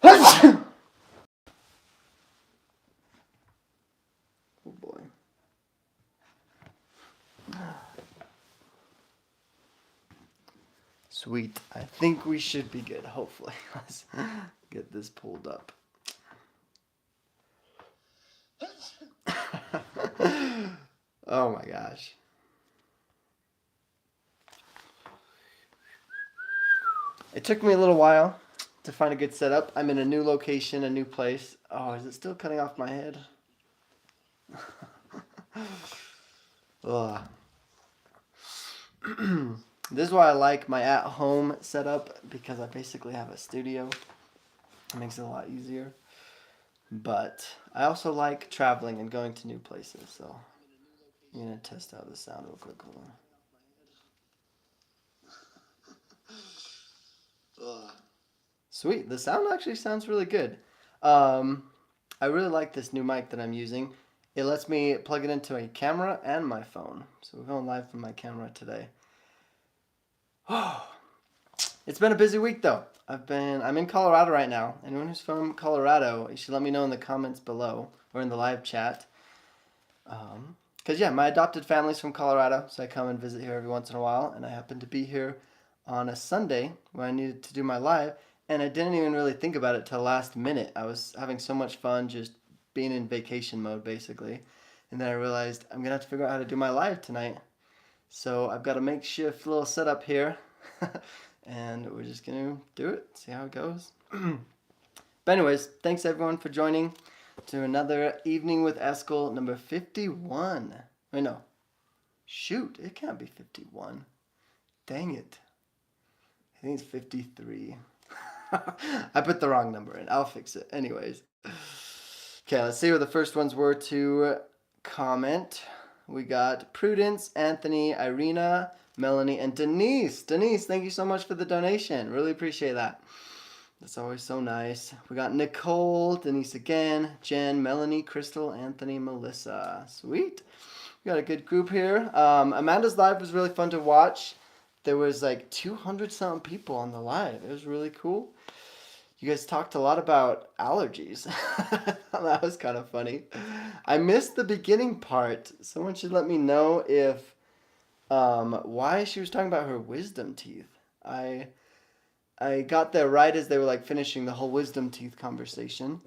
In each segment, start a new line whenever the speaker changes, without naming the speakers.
Oh boy. Sweet. I think we should be good, hopefully. Let's get this pulled up. Oh my gosh. It took me a little while to find a good setup. I'm in a new location, a new place. Oh, is it still cutting off my head? Ugh. This is why I like my at-home setup, because I basically have a studio. It makes it a lot easier. But I also like traveling and going to new places, so I'm going to test out the sound real quick. Hold on. Sweet. The sound actually sounds really good. I really like this new mic that I'm using. It lets me plug it into a camera and my phone. So we're going live from my camera today. Oh, it's been a busy week though. I'm in Colorado right now. Anyone who's from Colorado, you should let me know in the comments below or in the live chat. Because yeah, my adopted family's from Colorado, so I come and visit here every once in a while, and I happened to be here on a Sunday when I needed to do my live, and I didn't even really think about it till last minute. I was having so much fun just being in vacation mode, basically, and then I realized I'm going to have to figure out how to do my live tonight. So I've got a makeshift little setup here, and we're just going to do it, see how it goes. But anyways, thanks everyone for joining to another Evening with Eskel, number 51. Wait, no. Shoot, it can't be 51. Dang it. I think it's 53. I put the wrong number in. I'll fix it. Anyways. Okay, let's see what the first ones were to comment. We got Prudence, Anthony, Irina, Melanie, and Denise. Denise, thank you so much for the donation. Really appreciate that. That's always so nice. We got Nicole, Denise again, Jen, Melanie, Crystal, Anthony, Melissa. Sweet. We got a good group here. Amanda's live was really fun to watch. There was like 200 something people on the live. It was really cool. You guys talked a lot about allergies. That was kind of funny. I missed the beginning part. Someone should let me know if why she was talking about her wisdom teeth. I got there right as they were like finishing the whole wisdom teeth conversation,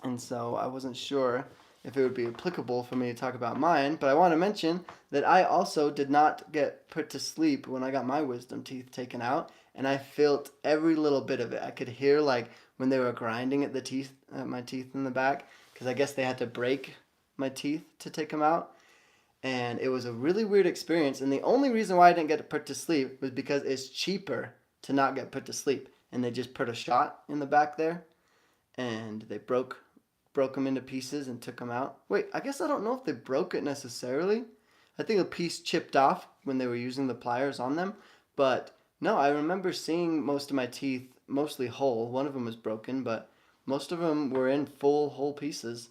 and so I wasn't sure if it would be applicable for me to talk about mine, but I want to mention that I also did not get put to sleep when I got my wisdom teeth taken out, and I felt every little bit of it. I could hear like when they were grinding at my teeth in the back, because I guess they had to break my teeth to take them out, and it was a really weird experience. And the only reason why I didn't get put to sleep was because it's cheaper to not get put to sleep, and they just put a shot in the back there, and they broke them into pieces and took them out. Wait, I guess I don't know if they broke it necessarily. I think a piece chipped off when they were using the pliers on them, but no, I remember seeing most of my teeth mostly whole. One of them was broken, but most of them were in full whole pieces,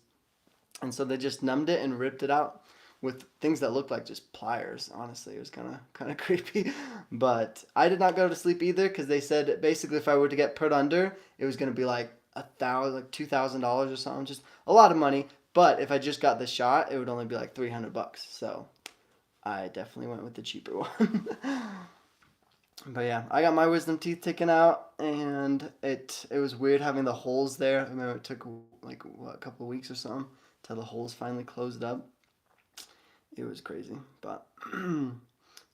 and so they just numbed it and ripped it out with things that looked like just pliers. Honestly, it was kind of creepy. But I did not go to sleep either, because they said basically if I were to get put under, it was going to be like $2,000 or something, just a lot of money. But if I just got the shot, it would only be like $300. So I definitely went with the cheaper one. But yeah, I got my wisdom teeth taken out, and it was weird having the holes there. I remember it took like a couple of weeks or something till the holes finally closed up. It was crazy, but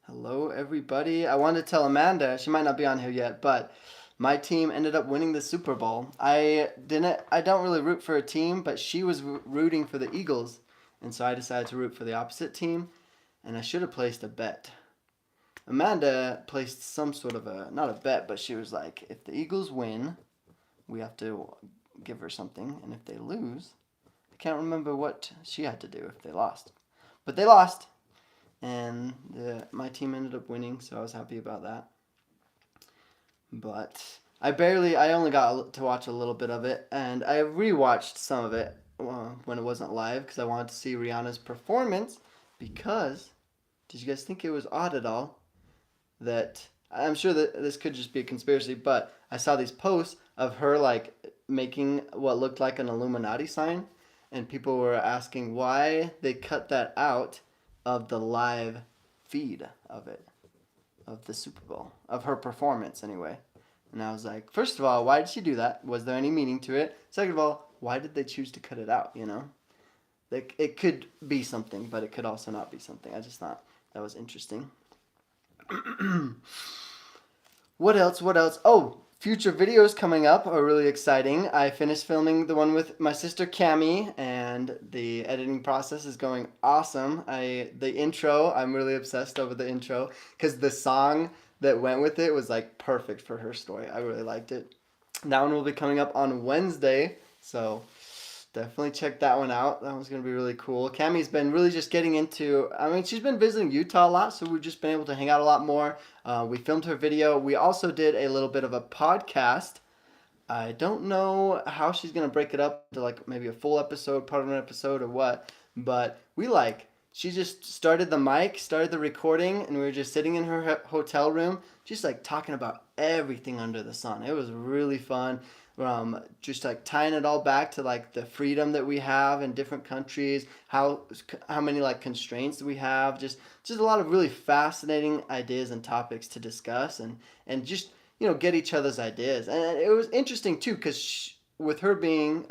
hello everybody. I wanted to tell Amanda, she might not be on here yet, but my team ended up winning the Super Bowl. I don't really root for a team, but she was rooting for the Eagles, and so I decided to root for the opposite team, and I should have placed a bet. Amanda placed some sort of not a bet, but she was like, if the Eagles win, we have to give her something, and if they lose, I can't remember what she had to do if they lost. But they lost, and my team ended up winning, so I was happy about that. But I only got to watch a little bit of it, and I rewatched some of it when it wasn't live, because I wanted to see Rihanna's performance, because, did you guys think it was odd at all that, I'm sure that this could just be a conspiracy, but I saw these posts of her like making what looked like an Illuminati sign, and people were asking why they cut that out of the live feed of it, of the Super Bowl, of her performance anyway. And I was like, first of all, why did she do that? Was there any meaning to it? Second of all, why did they choose to cut it out? You know, like it could be something, but it could also not be something. I just thought that was interesting. What else? What else? Oh, future videos coming up are really exciting. I finished filming the one with my sister Cami, and the editing process is going awesome. The intro, I'm really obsessed over the intro because the song that went with it was like perfect for her story. I really liked it. That one will be coming up on Wednesday, so definitely check that one out. That one's going to be really cool. Cammie's been really just getting into, I mean, she's been visiting Utah a lot, so we've just been able to hang out a lot more. We filmed her video. We also did a little bit of a podcast. I don't know how she's going to break it up to like maybe a full episode, part of an episode, or what, but she just started the mic, started the recording, and we were just sitting in her hotel room, just like talking about everything under the sun. It was really fun. Just like tying it all back to like the freedom that we have in different countries, how many like constraints we have, just a lot of really fascinating ideas and topics to discuss, and just get each other's ideas. And it was interesting too because with her being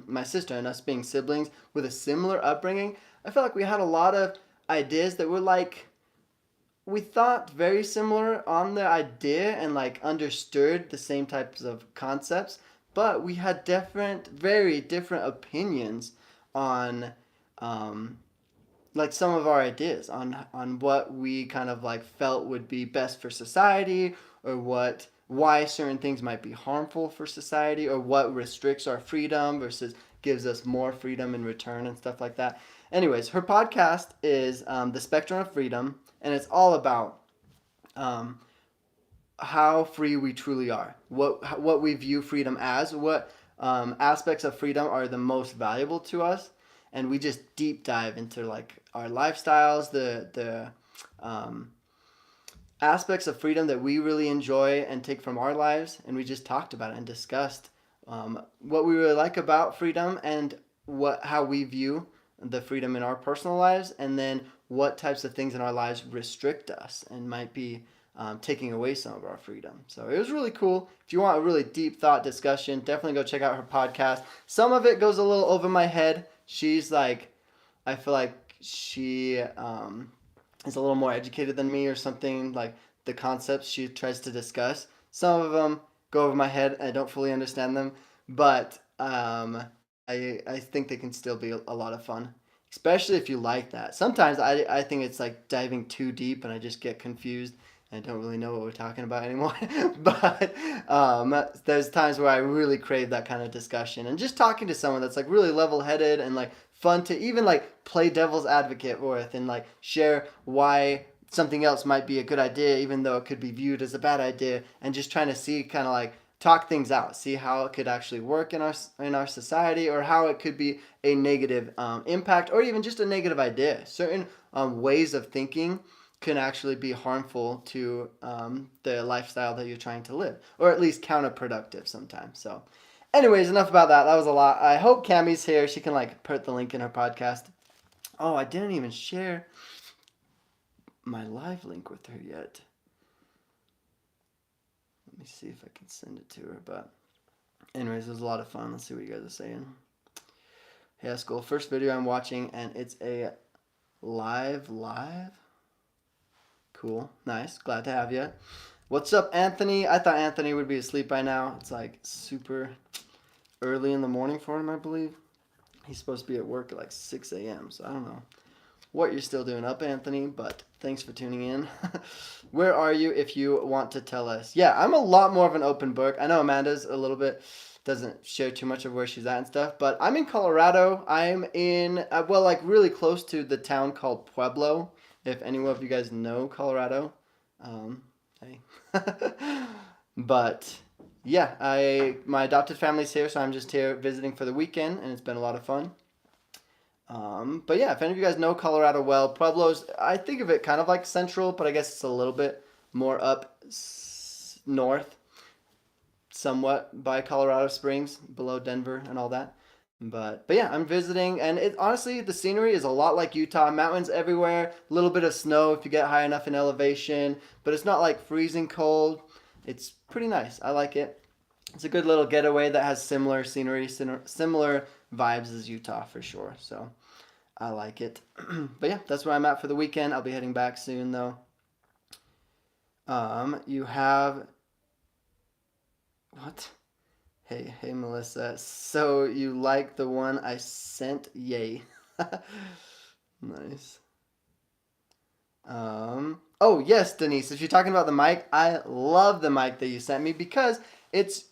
my sister and us being siblings with a similar upbringing, I felt like we had a lot of ideas that were like, we thought very similar on the idea and like understood the same types of concepts, but we had very different opinions on like some of our ideas on what we kind of like felt would be best for society, or why certain things might be harmful for society, or what restricts our freedom versus gives us more freedom in return and stuff like that. Anyways, her podcast is The Spectrum of Freedom, and it's all about um, how free we truly are, what we view freedom as, what aspects of freedom are the most valuable to us, and we just deep dive into like our lifestyles, the aspects of freedom that we really enjoy and take from our lives, and we just talked about it and discussed what we really like about freedom and how we view the freedom in our personal lives, and then what types of things in our lives restrict us and might be taking away some of our freedom. So it was really cool. If you want a really deep thought discussion, definitely go check out her podcast. Some of it goes a little over my head. She's like, I feel like she is a little more educated than me or something, like the concepts she tries to discuss. Some of them go over my head and I don't fully understand them, but I think they can still be a lot of fun, especially if you like that. Sometimes I think it's like diving too deep and I just get confused. I don't really know what we're talking about anymore. But there's times where I really crave that kind of discussion and just talking to someone that's like really level headed and like fun to even like play devil's advocate with and like share why something else might be a good idea even though it could be viewed as a bad idea, and just trying to see kind of like talk things out, see how it could actually work in our society, or how it could be a negative impact, or even just a negative idea. Certain ways of thinking can actually be harmful to the lifestyle that you're trying to live, or at least counterproductive sometimes. So anyways, enough about that. That was a lot. I hope Cammie's here. She can like put the link in her podcast. Oh, I didn't even share my live link with her yet. Let me see if I can send it to her. But anyways, it was a lot of fun. Let's see what you guys are saying. Hey, Eskel, first video I'm watching, and it's a live. Cool. Nice. Glad to have you. What's up, Anthony? I thought Anthony would be asleep by now. It's like super early in the morning for him, I believe. He's supposed to be at work at like 6 a.m., so I don't know what you're still doing up, Anthony, but thanks for tuning in. Where are you if you want to tell us? Yeah, I'm a lot more of an open book. I know Amanda's a little bit, doesn't share too much of where she's at and stuff, but I'm in Colorado. I'm in, well, like really close to the town called Pueblo. If anyone of you guys know Colorado, hey. But yeah, my adopted family's here, so I'm just here visiting for the weekend, and it's been a lot of fun. But yeah, if any of you guys know Colorado well, Pueblo's, I think of it kind of like central, but I guess it's a little bit more up north. somewhat by Colorado Springs, below Denver and all that. But yeah, I'm visiting, and it honestly the scenery is a lot like Utah. Mountains everywhere, a little bit of snow if you get high enough in elevation, but it's not like freezing cold. It's pretty nice. I like it. It's a good little getaway that has similar scenery, similar vibes as Utah for sure. So I like it. But yeah, that's where I'm at for the weekend. I'll be heading back soon though. You have what? Hey, Melissa. So you like the one I sent? Yay. Nice. Oh yes, Denise. If you're talking about the mic, I love the mic that you sent me because it's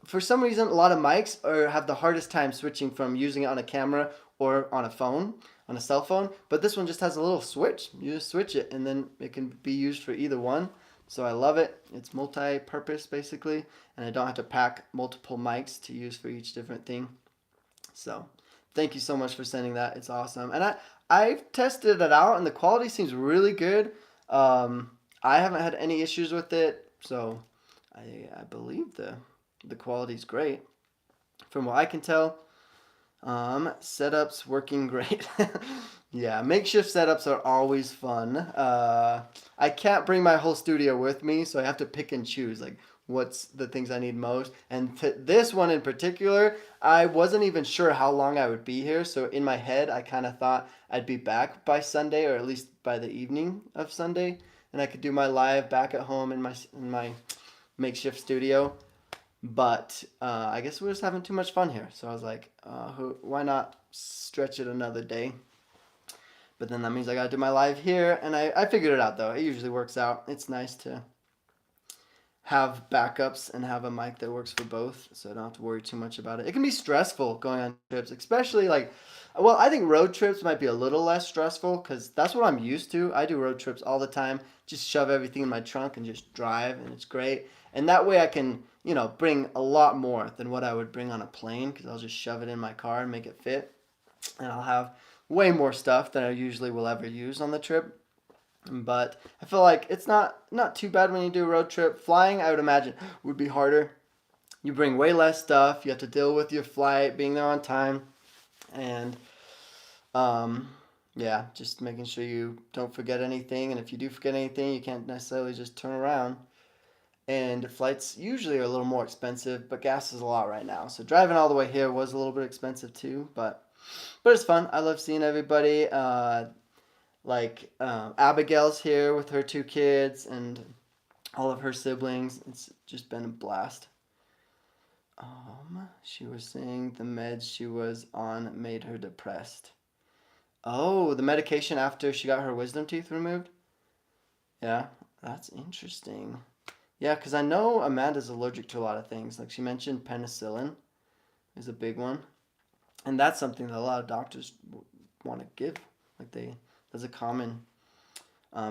for some reason a lot of mics have the hardest time switching from using it on a camera or on a phone, on a cell phone. But this one just has a little switch. You just switch it, and then it can be used for either one. So I love it. It's multi-purpose basically, and I don't have to pack multiple mics to use for each different thing. So thank you so much for sending that. It's awesome. And I've tested it out and the quality seems really good. I haven't had any issues with it, so I believe the quality's great. From what I can tell, setups working great. Yeah, makeshift setups are always fun. I can't bring my whole studio with me, so I have to pick and choose like what's the things I need most. And this one in particular, I wasn't even sure how long I would be here, so in my head, I kind of thought I'd be back by Sunday, or at least by the evening of Sunday, and I could do my live back at home in my makeshift studio. But I guess we're just having too much fun here, so I was like, why not stretch it another day? But then that means I gotta do my live here, and I figured it out though. It usually works out. It's nice to have backups and have a mic that works for both, so I don't have to worry too much about it. It can be stressful going on trips, especially like, well, I think road trips might be a little less stressful because that's what I'm used to. I do road trips all the time, just shove everything in my trunk and just drive, and it's great. And that way I can, bring a lot more than what I would bring on a plane because I'll just shove it in my car and make it fit, and I'll have way more stuff than I usually will ever use on the trip. But I feel like it's not too bad when you do a road trip. Flying, I would imagine, would be harder. You bring way less stuff. You have to deal with your flight, being there on time, and um, yeah, just making sure you don't forget anything. And if you do forget anything, you can't necessarily just turn around. And flights usually are a little more expensive, but gas is a lot right now. So driving all the way here was a little bit expensive too, but it's fun. I love seeing everybody. Abigail's here with her two kids and all of her siblings. It's just been a blast. She was saying the meds she was on made her depressed. Oh, the medication after she got her wisdom teeth removed? Yeah, that's interesting. Yeah, because I know Amanda's allergic to a lot of things. Like she mentioned, penicillin is a big one. And that's something that a lot of doctors want to give. That's a common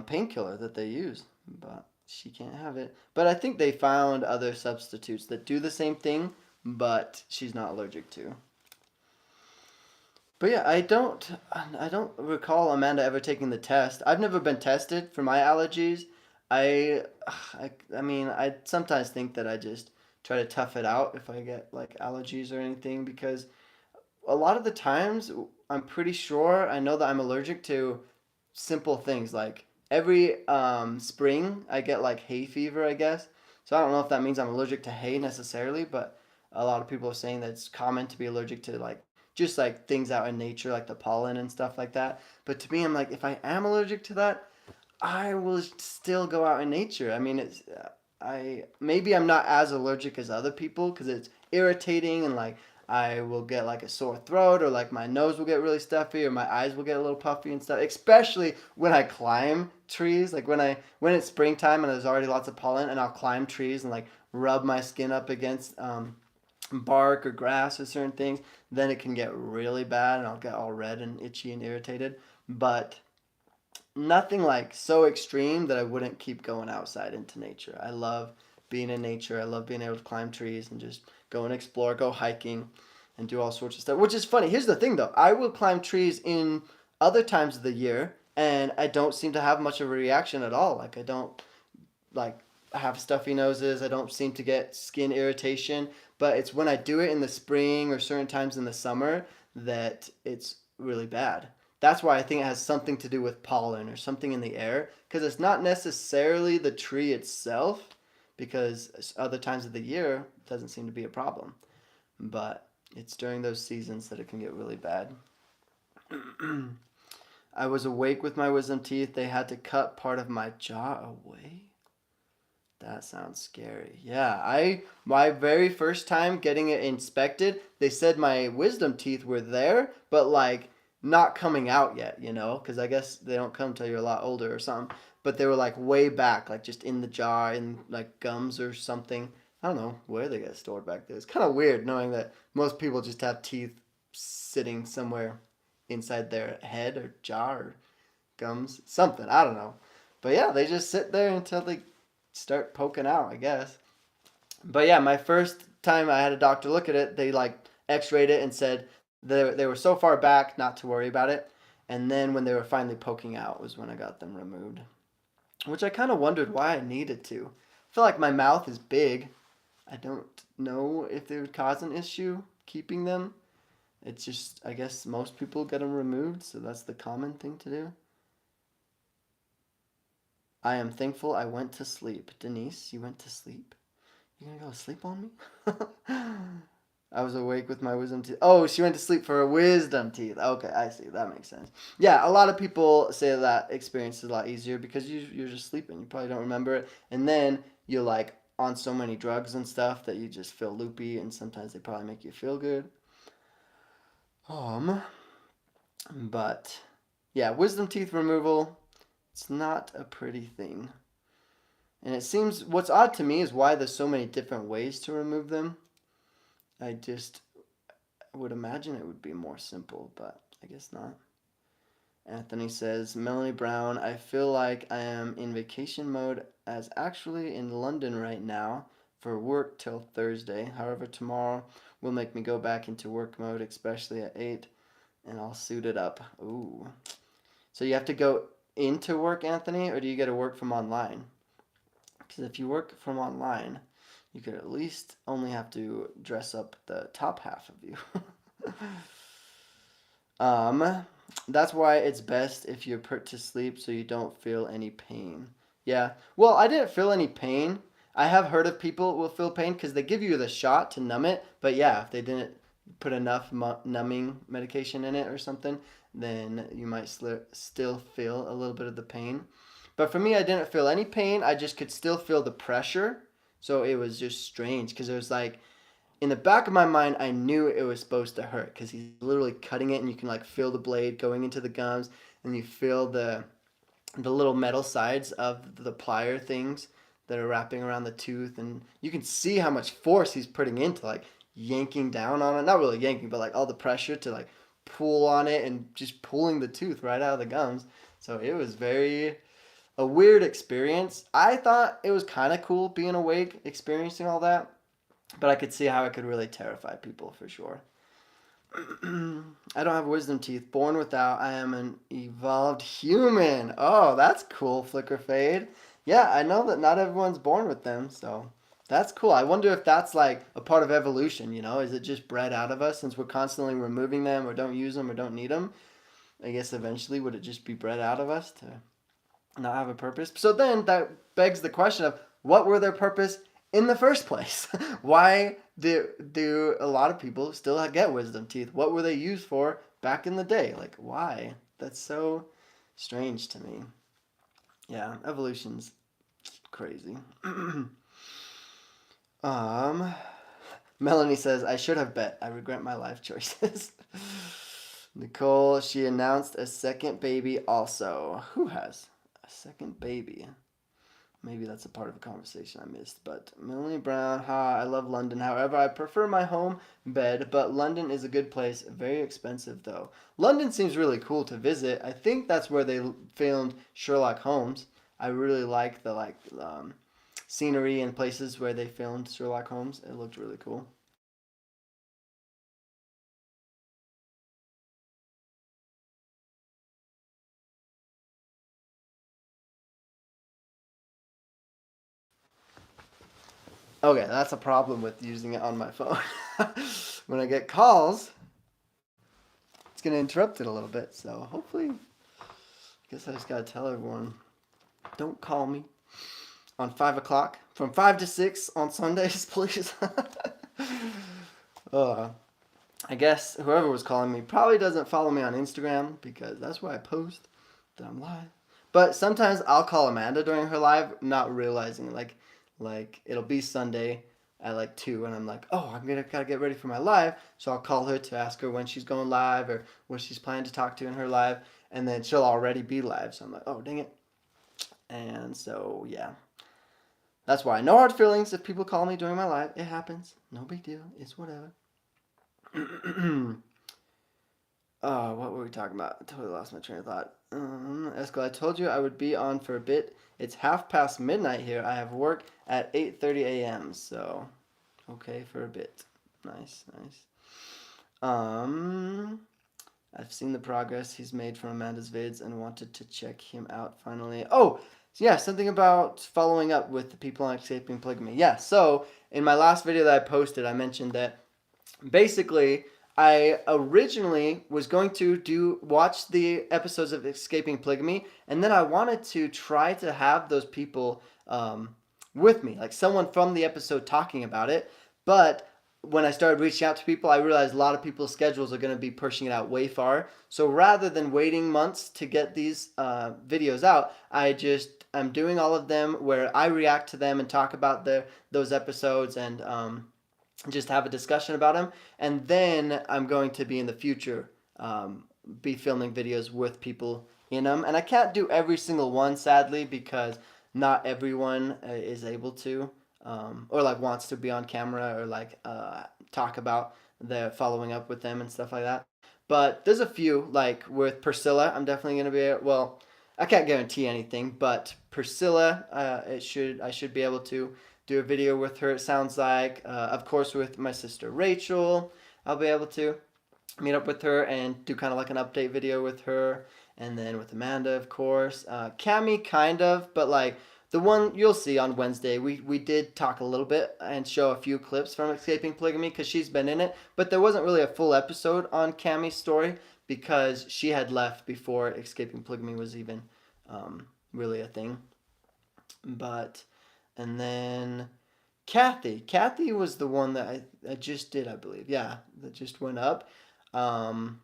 painkiller that they use, but she can't have it. But I think they found other substitutes that do the same thing, but she's not allergic to. But yeah, I don't recall Amanda ever taking the test. I've never been tested for my allergies. I, I mean, I sometimes think that I just try to tough it out if I get like allergies or anything because a lot of the times I'm pretty sure I know that I'm allergic to simple things like every spring I get like hay fever, I guess. So I don't know if that means I'm allergic to hay necessarily, but a lot of people are saying that it's common to be allergic to like just like things out in nature like the pollen and stuff like that. But to me I'm like if I am allergic to that, I will still go out in nature. I mean it's I maybe I'm not as allergic as other people cuz it's irritating and like I will get like a sore throat or like my nose will get really stuffy or my eyes will get a little puffy and stuff. Especially when I climb trees, like when it's springtime and there's already lots of pollen and I'll climb trees and like rub my skin up against bark or grass or certain things, then it can get really bad and I'll get all red and itchy and irritated. But nothing like so extreme that I wouldn't keep going outside into nature. I love being in nature. I love being able to climb trees and just go and explore, go hiking, and do all sorts of stuff. Which is funny. Here's the thing though. I will climb trees in other times of the year and I don't seem to have much of a reaction at all. Like I don't like have stuffy noses. I don't seem to get skin irritation. But it's when I do it in the spring or certain times in the summer that it's really bad. That's why I think it has something to do with pollen or something in the air, because it's not necessarily the tree itself, because other times of the year it doesn't seem to be a problem. But it's during those seasons that it can get really bad. I was awake with my wisdom teeth. They had to cut part of my jaw away. That sounds scary. Yeah, I my very first time getting it inspected, they said my wisdom teeth were there, but like not coming out yet, because I guess they don't come till you're a lot older or something. But they were like way back, like just in the jaw, in like gums or something. I don't know where they get stored back there. It's kind of weird knowing that most people just have teeth sitting somewhere inside their head or jaw or gums, something. I don't know. But yeah, they just sit there until they start poking out, I guess. But yeah, my first time I had a doctor look at it, they like x-rayed it and said they were so far back not to worry about it. And then when they were finally poking out was when I got them removed. Which I kind of wondered why I needed to. I feel like my mouth is big. I don't know if they would cause an issue keeping them. It's just, I guess most people get them removed, so that's the common thing to do. I am thankful I went to sleep. Denise, you went to sleep? You gonna go to sleep on me? I was awake with my wisdom teeth. Oh, she went to sleep for her wisdom teeth. Okay, I see. That makes sense. Yeah, a lot of people say that experience is a lot easier because you're just sleeping. You probably don't remember it. And then you're like on so many drugs and stuff that you just feel loopy, and sometimes they probably make you feel good. Um, but yeah, wisdom teeth removal, it's not a pretty thing. And it seems what's odd to me is why there's so many different ways to remove them. I just would imagine it would be more simple, but I guess not. Anthony says, Melanie Brown, I feel like I am in vacation mode as actually in London right now for work till Thursday. However, tomorrow will make me go back into work mode, especially at 8, and I'll suit it up. Ooh. So you have to go into work, Anthony, or do you get to work from online? Because if you work from online, you could at least only have to dress up the top half of you. um, that's why it's best if you're put to sleep so you don't feel any pain. Yeah. Well, I didn't feel any pain. I have heard of people will feel pain because they give you the shot to numb it. But yeah, if they didn't put enough numbing medication in it or something, then you might still feel a little bit of the pain. But for me, I didn't feel any pain. I just could still feel the pressure. So it was just strange because it was like in the back of my mind, I knew it was supposed to hurt because he's literally cutting it and you can like feel the blade going into the gums and you feel the little metal sides of the plier things that are wrapping around the tooth and you can see how much force he's putting into like yanking down on it. Not really yanking, but like all the pressure to like pull on it and just pulling the tooth right out of the gums. So it was very a weird experience. I thought it was kind of cool being awake, experiencing all that, but I could see how it could really terrify people for sure. I don't have wisdom teeth. Born without. I am an evolved human. Oh, that's cool, Flicker Fade. Yeah, I know that not everyone's born with them, so that's cool. I wonder if that's like a part of evolution, Is it just bred out of us since we're constantly removing them or don't use them or don't need them? I guess eventually would it just be bred out of us to not have a purpose? So then that begs the question of what were their purpose in the first place? Why do a lot of people still get wisdom teeth? What were they used for back in the day? Like why? That's so strange to me. Yeah, evolution's crazy. um Melanie says, I should have bet. I regret my life choices. Nicole, she announced a second baby also. Who has a second baby? Maybe that's a part of a conversation I missed. But Melanie Brown, I love London. However, I prefer my home bed, but London is a good place. Very expensive, though. London seems really cool to visit. I think that's where they filmed Sherlock Holmes. I really like the scenery and places where they filmed Sherlock Holmes. It looked really cool. Okay, that's a problem with using it on my phone. When I get calls, it's gonna interrupt it a little bit. So hopefully, I guess I just gotta tell everyone, don't call me on 5 o'clock from 5 to 6 on Sundays, please. uh, I guess whoever was calling me probably doesn't follow me on Instagram because that's where I post that I'm live. But sometimes I'll call Amanda during her live, not realizing like it'll be Sunday at like 2 and I'm like, oh, gotta get ready for my live. So I'll call her to ask her when she's going live or what she's planning to talk to in her live, and then she'll already be live. So I'm like, oh, dang it. And so yeah. That's why. No hard feelings if people call me during my live. It happens. No big deal. It's whatever. What were we talking about? I totally lost my train of thought. Eskel, I told you I would be on for a bit. It's midnight here. I have work at 8:30 a.m. So, okay for a bit. Nice, nice. Um, I've seen the progress he's made from Amanda's vids and wanted to check him out finally. Oh, yeah, something about following up with the people on escaping polygamy. Yeah, so in my last video that I posted, I mentioned that basically I originally was going to watch the episodes of Escaping Polygamy, and then I wanted to try to have those people with me, like someone from the episode talking about it. But when I started reaching out to people, I realized a lot of people's schedules are going to be pushing it out way far. So rather than waiting months to get these videos out, I'm doing all of them where I react to them and talk about those episodes and just have a discussion about them. And then I'm going to be in the future be filming videos with people in them. And I can't do every single one, sadly, because not everyone is able to or like wants to be on camera or like talk about the following up with them and stuff like that. But there's a few, like with Priscilla, I'm definitely going to be, well, I can't guarantee anything, but Priscilla, I should be able to do a video with her. It sounds like, of course, with my sister Rachel, I'll be able to meet up with her and do kind of like an update video with her, and then with Amanda, of course. Cami, kind of, but like the one you'll see on Wednesday, we did talk a little bit and show a few clips from Escaping Polygamy because she's been in it, but there wasn't really a full episode on Cami's story because she had left before Escaping Polygamy was even really a thing. But and then Kathy was the one that I just did, I believe. Yeah, that just went up. Um,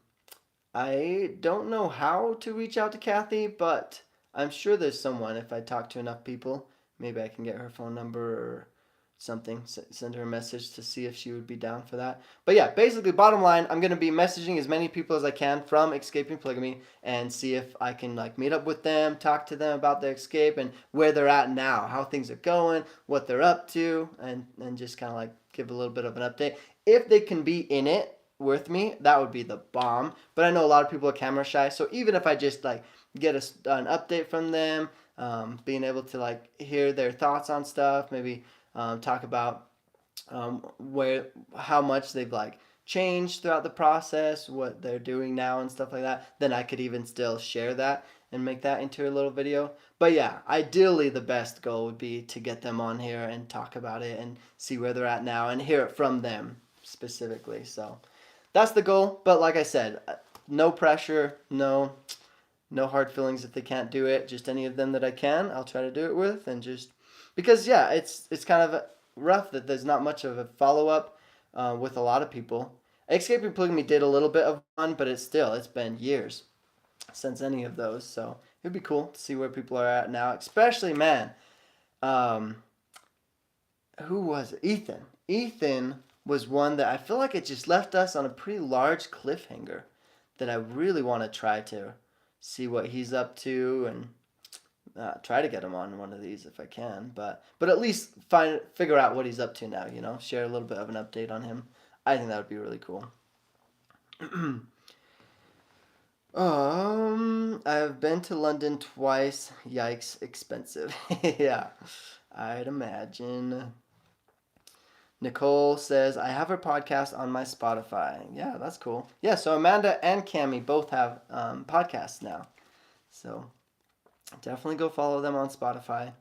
I don't know how to reach out to Kathy, but I'm sure there's someone. If I talk to enough people, maybe I can get her phone number or something. Send her a message to see if she would be down for that. But yeah, basically, bottom line, I'm gonna be messaging as many people as I can from Escaping Polygamy and see if I can like meet up with them, talk to them about their escape and where they're at now, how things are going, what they're up to, and just kind of like give a little bit of an update. If they can be in it with me, that would be the bomb. But I know a lot of people are camera shy, so even if I just like get an update from them, being able to like hear their thoughts on stuff, maybe talk about where how much they've like changed throughout the process, what they're doing now and stuff like that, then I could even still share that and make that into a little video. But yeah, ideally the best goal would be to get them on here and talk about it and see where they're at now and hear it from them specifically. So that's the goal. But like I said, no pressure, no hard feelings if they can't do it. Just any of them that I can, I'll try to do it with, and just because yeah, it's kind of rough that there's not much of a follow up with a lot of people. Escaping Polygamy did a little bit of one, but it's been years since any of those, so it'd be cool to see where people are at now. Especially man, um, who was it? Ethan? Ethan was one that I feel like it just left us on a pretty large cliffhanger that I really want to try to see what he's up to and try to get him on one of these if I can. But at least figure out what he's up to now. Share a little bit of an update on him. I think that would be really cool. I've been to London twice. Yikes, expensive. Yeah, I'd imagine. Nicole says, I have her podcast on my Spotify. Yeah, that's cool. Yeah, so Amanda and Cami both have podcasts now. So definitely go follow them on Spotify.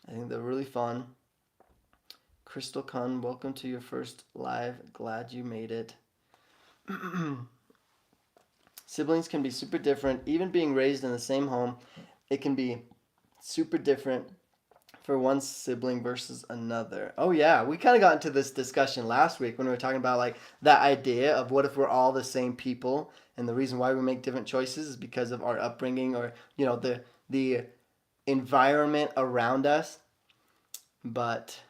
I think they're really fun. Crystal Kun, welcome to your first live. Glad you made it. Siblings can be super different. Even being raised in the same home, it can be super different for one sibling versus another. Oh yeah, we kind of got into this discussion last week when we were talking about like that idea of what if we're all the same people, and the reason why we make different choices is because of our upbringing, or the environment around us. But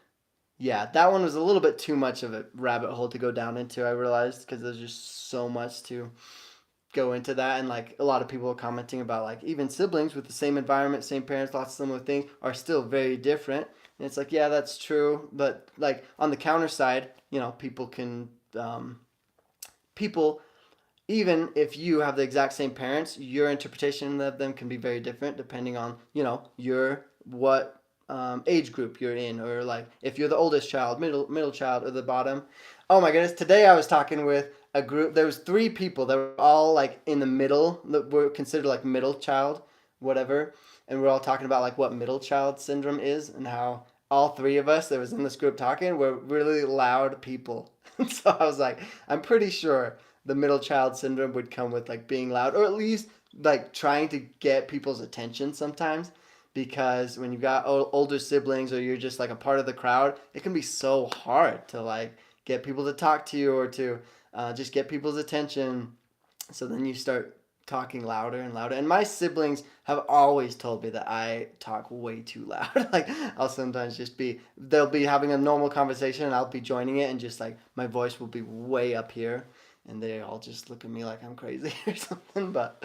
yeah, that one was a little bit too much of a rabbit hole to go down into, I realized, because there's just so much to go into that. And like a lot of people are commenting about like even siblings with the same environment, same parents, lots of similar things are still very different. And it's like, yeah, that's true. But like on the counter side, people can, people, even if you have the exact same parents, your interpretation of them can be very different depending on, your what age group you're in, or like if you're the oldest child, middle child, or the bottom. Oh my goodness! Today I was talking with a group. There was three people that were all like in the middle, that were considered like middle child, whatever, and we're all talking about like what middle child syndrome is and how all three of us that was in this group talking were really loud people. So I was like, I'm pretty sure the middle child syndrome would come with like being loud, or at least like trying to get people's attention sometimes, because when you've got older siblings or you're just like a part of the crowd, it can be so hard to like get people to talk to you, or to just get people's attention. So then you start talking louder and louder. And my siblings have always told me that I talk way too loud. Like I'll sometimes just they'll be having a normal conversation and I'll be joining it, and just like my voice will be way up here, and they all just look at me like I'm crazy or something. But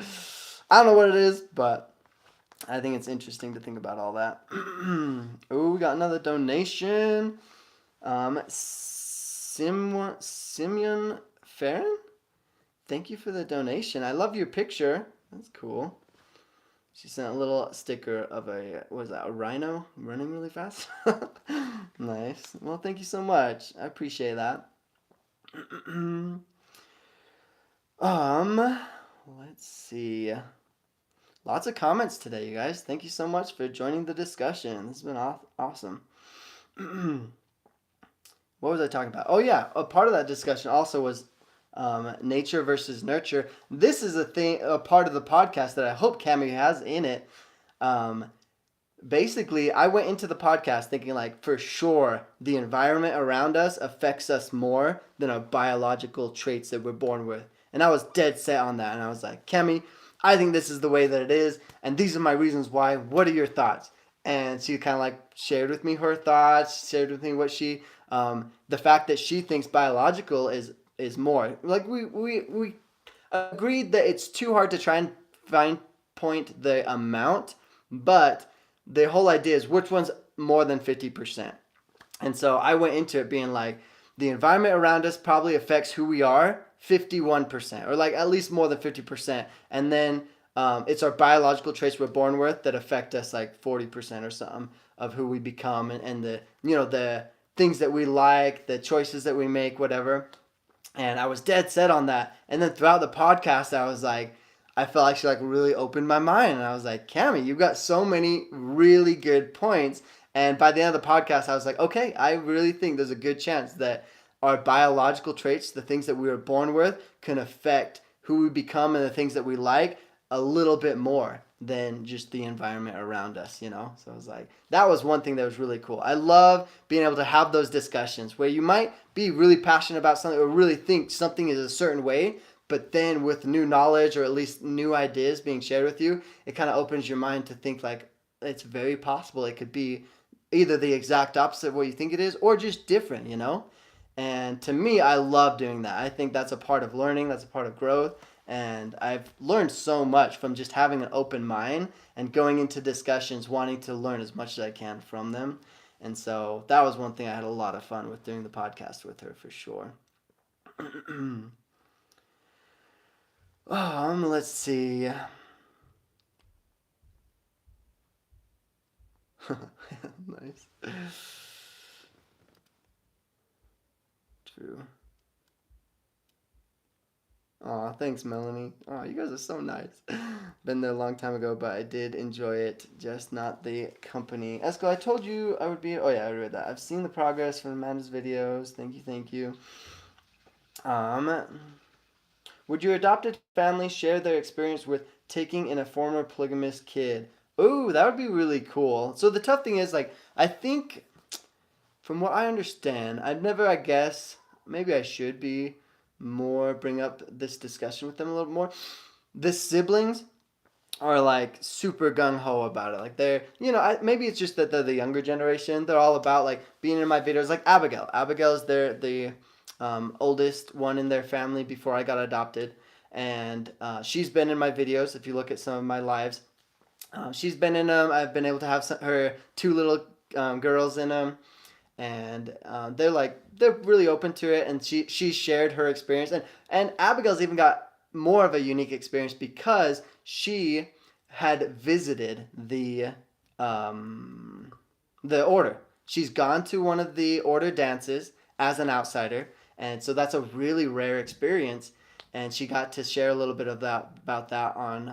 I don't know what it is, but I think it's interesting to think about all that. Oh, we got another donation. Simeon Farron? Thank you for the donation. I love your picture. That's cool. She sent a little sticker of a rhino running really fast? Nice. Well, thank you so much. I appreciate that. Let's see. Lots of comments today, you guys. Thank you so much for joining the discussion. This has been awesome. What was I talking about? Oh yeah, a part of that discussion also was nature versus nurture. This is a part of the podcast that I hope Cami has in it. Um, Basically, I went into the podcast thinking like, for sure, the environment around us affects us more than our biological traits that we're born with. And I was dead set on that. And I was like, Kemi, I think this is the way that it is, and these are my reasons why. What are your thoughts? And she kind of like shared with me her thoughts, shared with me what the fact that she thinks biological is more. Like we agreed that it's too hard to try and find point the amount, but the whole idea is which one's more than 50%. And so I went into it being like, the environment around us probably affects who we are 51%, or like at least more than 50%. And then it's our biological traits we're born with that affect us like 40% or something of who we become, and the things that we like, the choices that we make, whatever. And I was dead set on that. And then throughout the podcast, I felt like she like really opened my mind, and I was like, Cami, you've got so many really good points. And by the end of the podcast, I was like, okay, I really think there's a good chance that our biological traits, the things that we were born with, can affect who we become and the things that we like a little bit more than just the environment around us. So I was like, that was one thing that was really cool. I love being able to have those discussions where you might be really passionate about something or really think something is a certain way, but then with new knowledge, or at least new ideas being shared with you, it kind of opens your mind to think like, it's very possible it could be either the exact opposite of what you think it is, or just different. And to me, I love doing that. I think that's a part of learning, that's a part of growth. And I've learned so much from just having an open mind and going into discussions wanting to learn as much as I can from them. And so that was one thing I had a lot of fun with doing the podcast with her, for sure. Let's see. Nice. True. Aw, thanks, Melanie. Aw, you guys are so nice. Been there a long time ago, but I did enjoy it, just not the company. Eskel, I told you I would be. Oh, yeah, I read that. I've seen the progress from Amanda's videos. Thank you, thank you. Um, would your adopted family share their experience with taking in a former polygamous kid? Ooh, that would be really cool. So the tough thing is, like, I think, from what I understand, I've never, I guess, maybe I should be more, bring up this discussion with them a little more. The siblings are like super gung ho about it. Like they're, maybe it's just that they're the younger generation. They're all about like being in my videos. Like Abigail. Abigail's the oldest one in their family before I got adopted, and she's been in my videos. If you look at some of my lives, she's been in them. I've been able to have her two little girls in them, and they're really open to it. And she shared her experience, and Abigail's even got more of a unique experience because she had visited um, the order. She's gone to one of the order dances as an outsider, and so that's a really rare experience. And she got to share a little bit of that about that on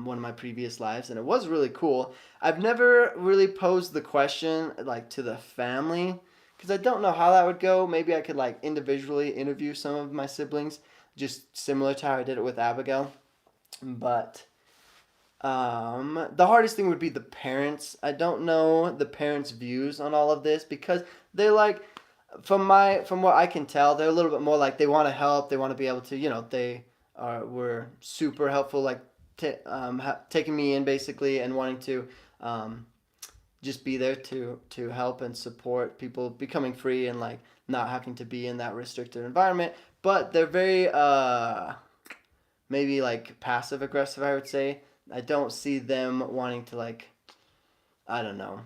one of my previous lives, and it was really cool. I've never really posed the question like to the family because I don't know how that would go. Maybe I could like individually interview some of my siblings, just similar to how I did it with Abigail. But the hardest thing would be the parents. I don't know the parents' views on all of this because they're like, from what I can tell, they're a little bit more like they want to help. They want to be able to, they were super helpful, like taking me in basically and wanting to just be there to help and support people becoming free and like not having to be in that restricted environment. But they're very maybe like passive aggressive, I would say. I don't see them wanting to like, I don't know,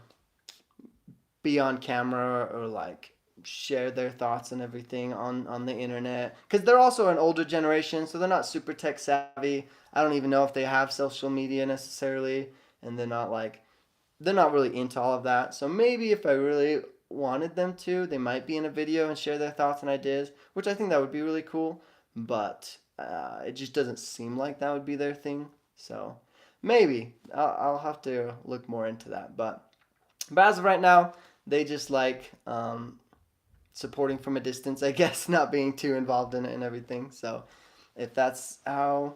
be on camera or like share their thoughts and everything on the internet because they're also an older generation, so they're not super tech savvy. I don't even know if they have social media necessarily, and they're not really into all of that. So maybe if I really wanted them to, they might be in a video and share their thoughts and ideas, which I think that would be really cool. But it just doesn't seem like that would be their thing. So maybe I'll have to look more into that. But as of right now, they just like supporting from a distance, I guess, not being too involved in it and everything. So if that's how,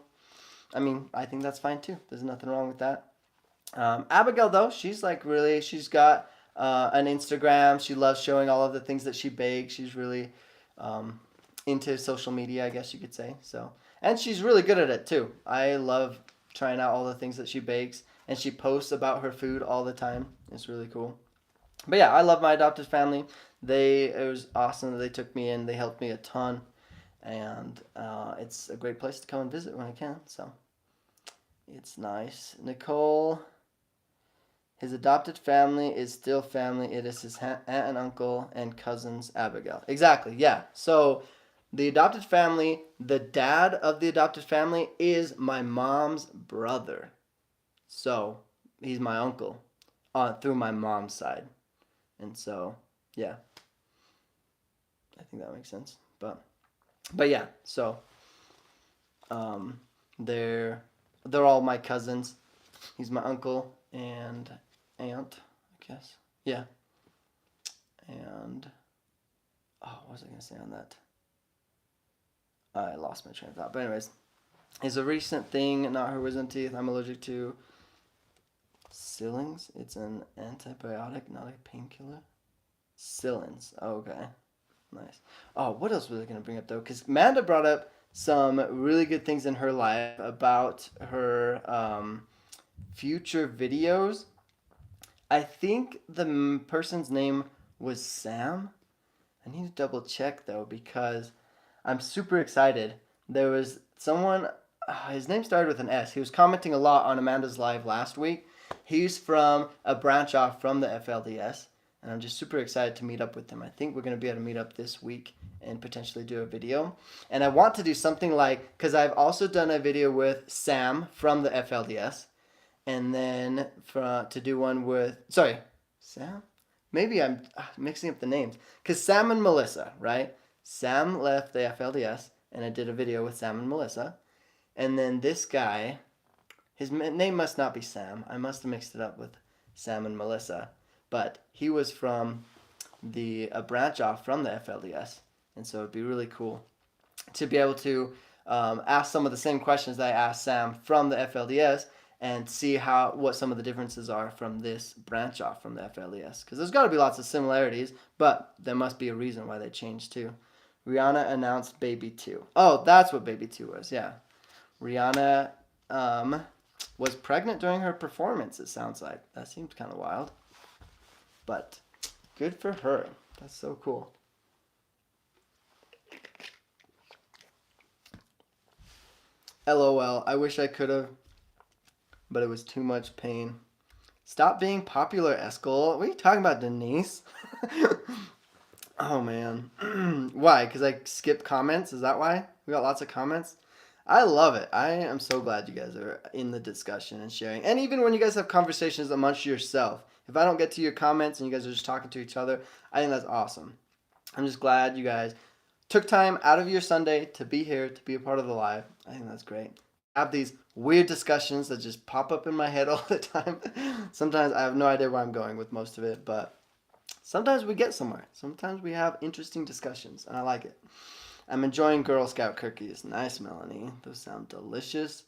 I mean, I think that's fine too. There's nothing wrong with that. Abigail, though, she's got an Instagram. She loves showing all of the things that she bakes. She's really um, into social media, I guess you could say. So, and she's really good at it too. I love trying out all the things that she bakes, and she posts about her food all the time. It's really cool. But yeah, I love my adopted family. It was awesome that they took me in. They helped me a ton, and it's a great place to come and visit when I can. So it's nice. Nicole, his adopted family is still family. It is his aunt and uncle and cousins, Abigail. Exactly, yeah. So the adopted family, the dad of the adopted family is my mom's brother. So he's my uncle through my mom's side. And so, yeah, I think that makes sense. But yeah, so um, they're all my cousins. He's my uncle and aunt, I guess. Yeah. And what was I gonna say on that? I lost my train of thought. But anyways, it's a recent thing. Not her wisdom teeth. I'm allergic to Cillings. It's an antibiotic, not a painkiller. Cillins. Oh, okay. Nice. Oh, what else was I going to bring up, though? Because Amanda brought up some really good things in her life about her future videos. I think the person's name was Sam. I need to double check, though, because I'm super excited. There was someone, his name started with an S. He was commenting a lot on Amanda's live last week. He's from a branch off from the FLDS, and I'm just super excited to meet up with him. I think we're going to be able to meet up this week and potentially do a video. And I want to do something like, because I've also done a video with Sam from the FLDS, and then to do one with, sorry, Sam? Maybe I'm mixing up the names. Because Sam and Melissa, right? Sam left the FLDS, and I did a video with Sam and Melissa. And then this guy, his name must not be Sam. I must have mixed it up with Sam and Melissa. But he was from a branch off from the FLDS. And so it'd be really cool to be able to ask some of the same questions that I asked Sam from the FLDS and see what some of the differences are from this branch off from the FLDS. Because there's got to be lots of similarities, but there must be a reason why they changed too. Rihanna announced Baby 2. Oh, that's what Baby 2 was, yeah. Rihanna was pregnant during her performance, it sounds like. That seems kind of wild. But good for her. That's so cool. LOL, I wish I could have, but it was too much pain. Stop being popular, Eskel. What are you talking about, Denise? Oh, man. Why? Because I skipped comments? Is that why? We got lots of comments? I love it. I am so glad you guys are in the discussion and sharing. And even when you guys have conversations amongst yourself, if I don't get to your comments and you guys are just talking to each other, I think that's awesome. I'm just glad you guys took time out of your Sunday to be here, to be a part of the live. I think that's great. I have these weird discussions that just pop up in my head all the time. Sometimes I have no idea where I'm going with most of it, but sometimes we get somewhere. Sometimes we have interesting discussions, and I like it. I'm enjoying Girl Scout cookies. Nice, Melanie. Those sound delicious.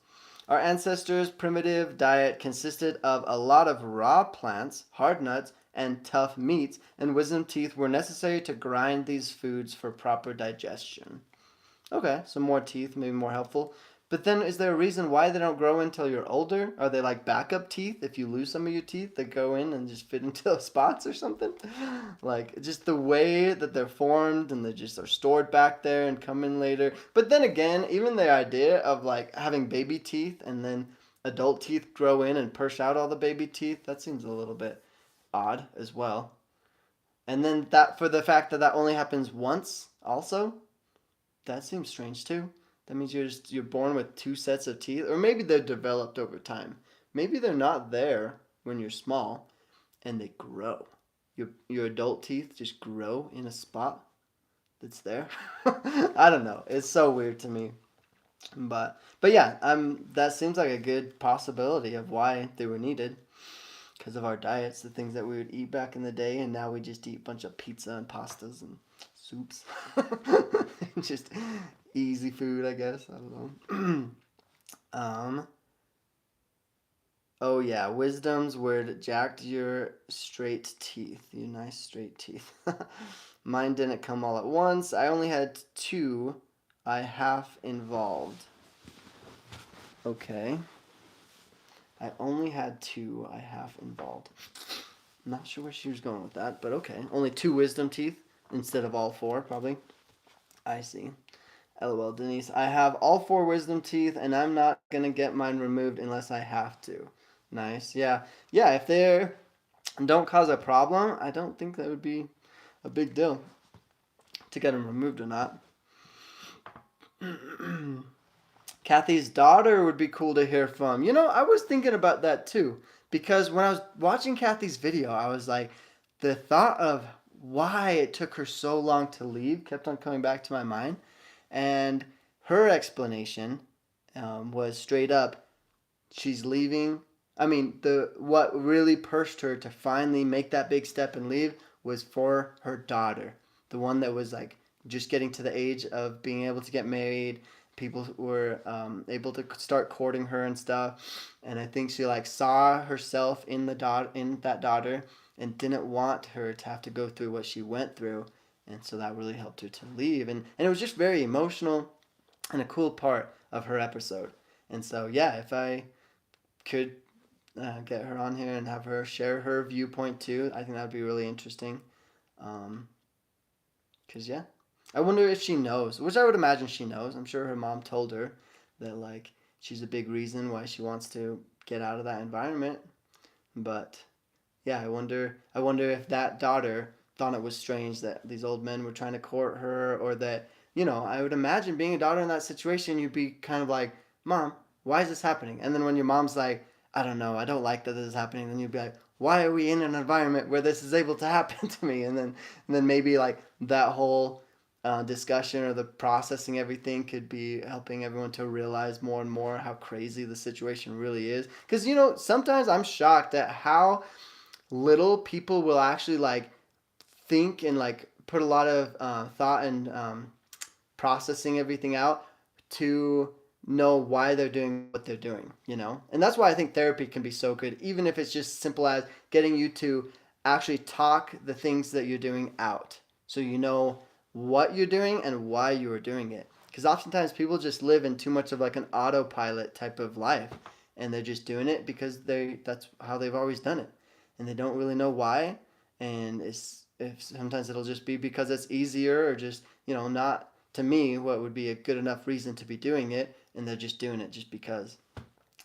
Our ancestors' primitive diet consisted of a lot of raw plants, hard nuts, and tough meats, and wisdom teeth were necessary to grind these foods for proper digestion. Okay, so more teeth, maybe more helpful. But then is there a reason why they don't grow until you're older? Are they like backup teeth? If you lose some of your teeth, they go in and just fit into those spots or something? Like, just the way that they're formed and they just are stored back there and come in later. But then again, even the idea of like having baby teeth and then adult teeth grow in and push out all the baby teeth, that seems a little bit odd as well. And then that for the fact that only happens once also, that seems strange too. That means you're born with two sets of teeth, or maybe they're developed over time. Maybe they're not there when you're small, and they grow. Your adult teeth just grow in a spot that's there. I don't know. It's so weird to me. But yeah, that seems like a good possibility of why they were needed. Because of our diets, the things that we would eat back in the day, and now we just eat a bunch of pizza and pastas and soups. Just easy food, I guess. I don't know. Oh yeah, wisdom's word jacked your straight teeth. You nice straight teeth. Mine didn't come all at once. I only had 2. I half involved. Okay. I only had 2. I half involved. I'm not sure where she was going with that, but okay. Only 2 wisdom teeth instead of all 4, probably. I see. LOL, Denise. I have all 4 wisdom teeth, and I'm not going to get mine removed unless I have to. Nice. Yeah. Yeah, if they don't cause a problem, I don't think that would be a big deal to get them removed or not. Kathy's daughter would be cool to hear from. You know, I was thinking about that too. Because when I was watching Kathy's video, I was like, the thought of why it took her so long to leave kept on coming back to my mind. And her explanation was straight up, she's leaving. I mean, what really pushed her to finally make that big step and leave was for her daughter. The one that was like just getting to the age of being able to get married. People were able to start courting her and stuff, and I think she like saw herself in that daughter and didn't want her to have to go through what she went through, and so that really helped her to leave, and it was just very emotional and a cool part of her episode. And so yeah, if I could get her on here and have her share her viewpoint too, I think that would be really interesting. Cause yeah, I wonder if she knows, which I would imagine she knows. I'm sure her mom told her that like she's a big reason why she wants to get out of that environment. But yeah, I wonder if that daughter thought it was strange that these old men were trying to court her, or that, I would imagine being a daughter in that situation, you'd be kind of like, Mom, why is this happening? And then when your mom's like, I don't know, I don't like that this is happening, then you'd be like, why are we in an environment where this is able to happen to me? And then maybe like that whole discussion or the processing everything could be helping everyone to realize more and more how crazy the situation really is. Because, sometimes I'm shocked at how little people will actually like think and like put a lot of thought and processing everything out to know why they're doing what they're doing. And that's why I think therapy can be so good, even if it's just simple as getting you to actually talk the things that you're doing out, so you know what you're doing and why you are doing it. Because oftentimes people just live in too much of like an autopilot type of life, and they're just doing it because that's how they've always done it, and they don't really know why. And if sometimes it'll just be because it's easier, or just not to me what would be a good enough reason to be doing it, and they're just doing it just because.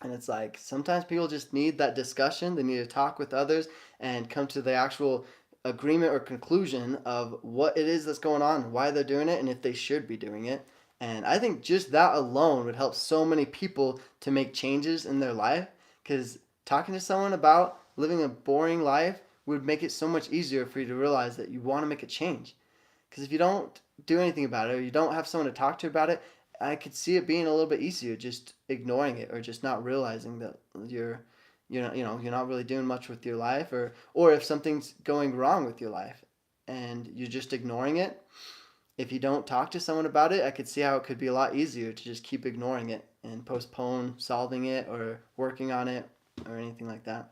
And it's like sometimes people just need that discussion. They need to talk with others and come to the actual agreement or conclusion of what it is that's going on, why they're doing it, and if they should be doing it. And I think just that alone would help so many people to make changes in their life, because talking to someone about living a boring life would make it so much easier for you to realize that you want to make a change. Because if you don't do anything about it, or you don't have someone to talk to about it, I could see it being a little bit easier just ignoring it, or just not realizing that you're not really doing much with your life, or if something's going wrong with your life and you're just ignoring it. If you don't talk to someone about it, I could see how it could be a lot easier to just keep ignoring it and postpone solving it or working on it or anything like that.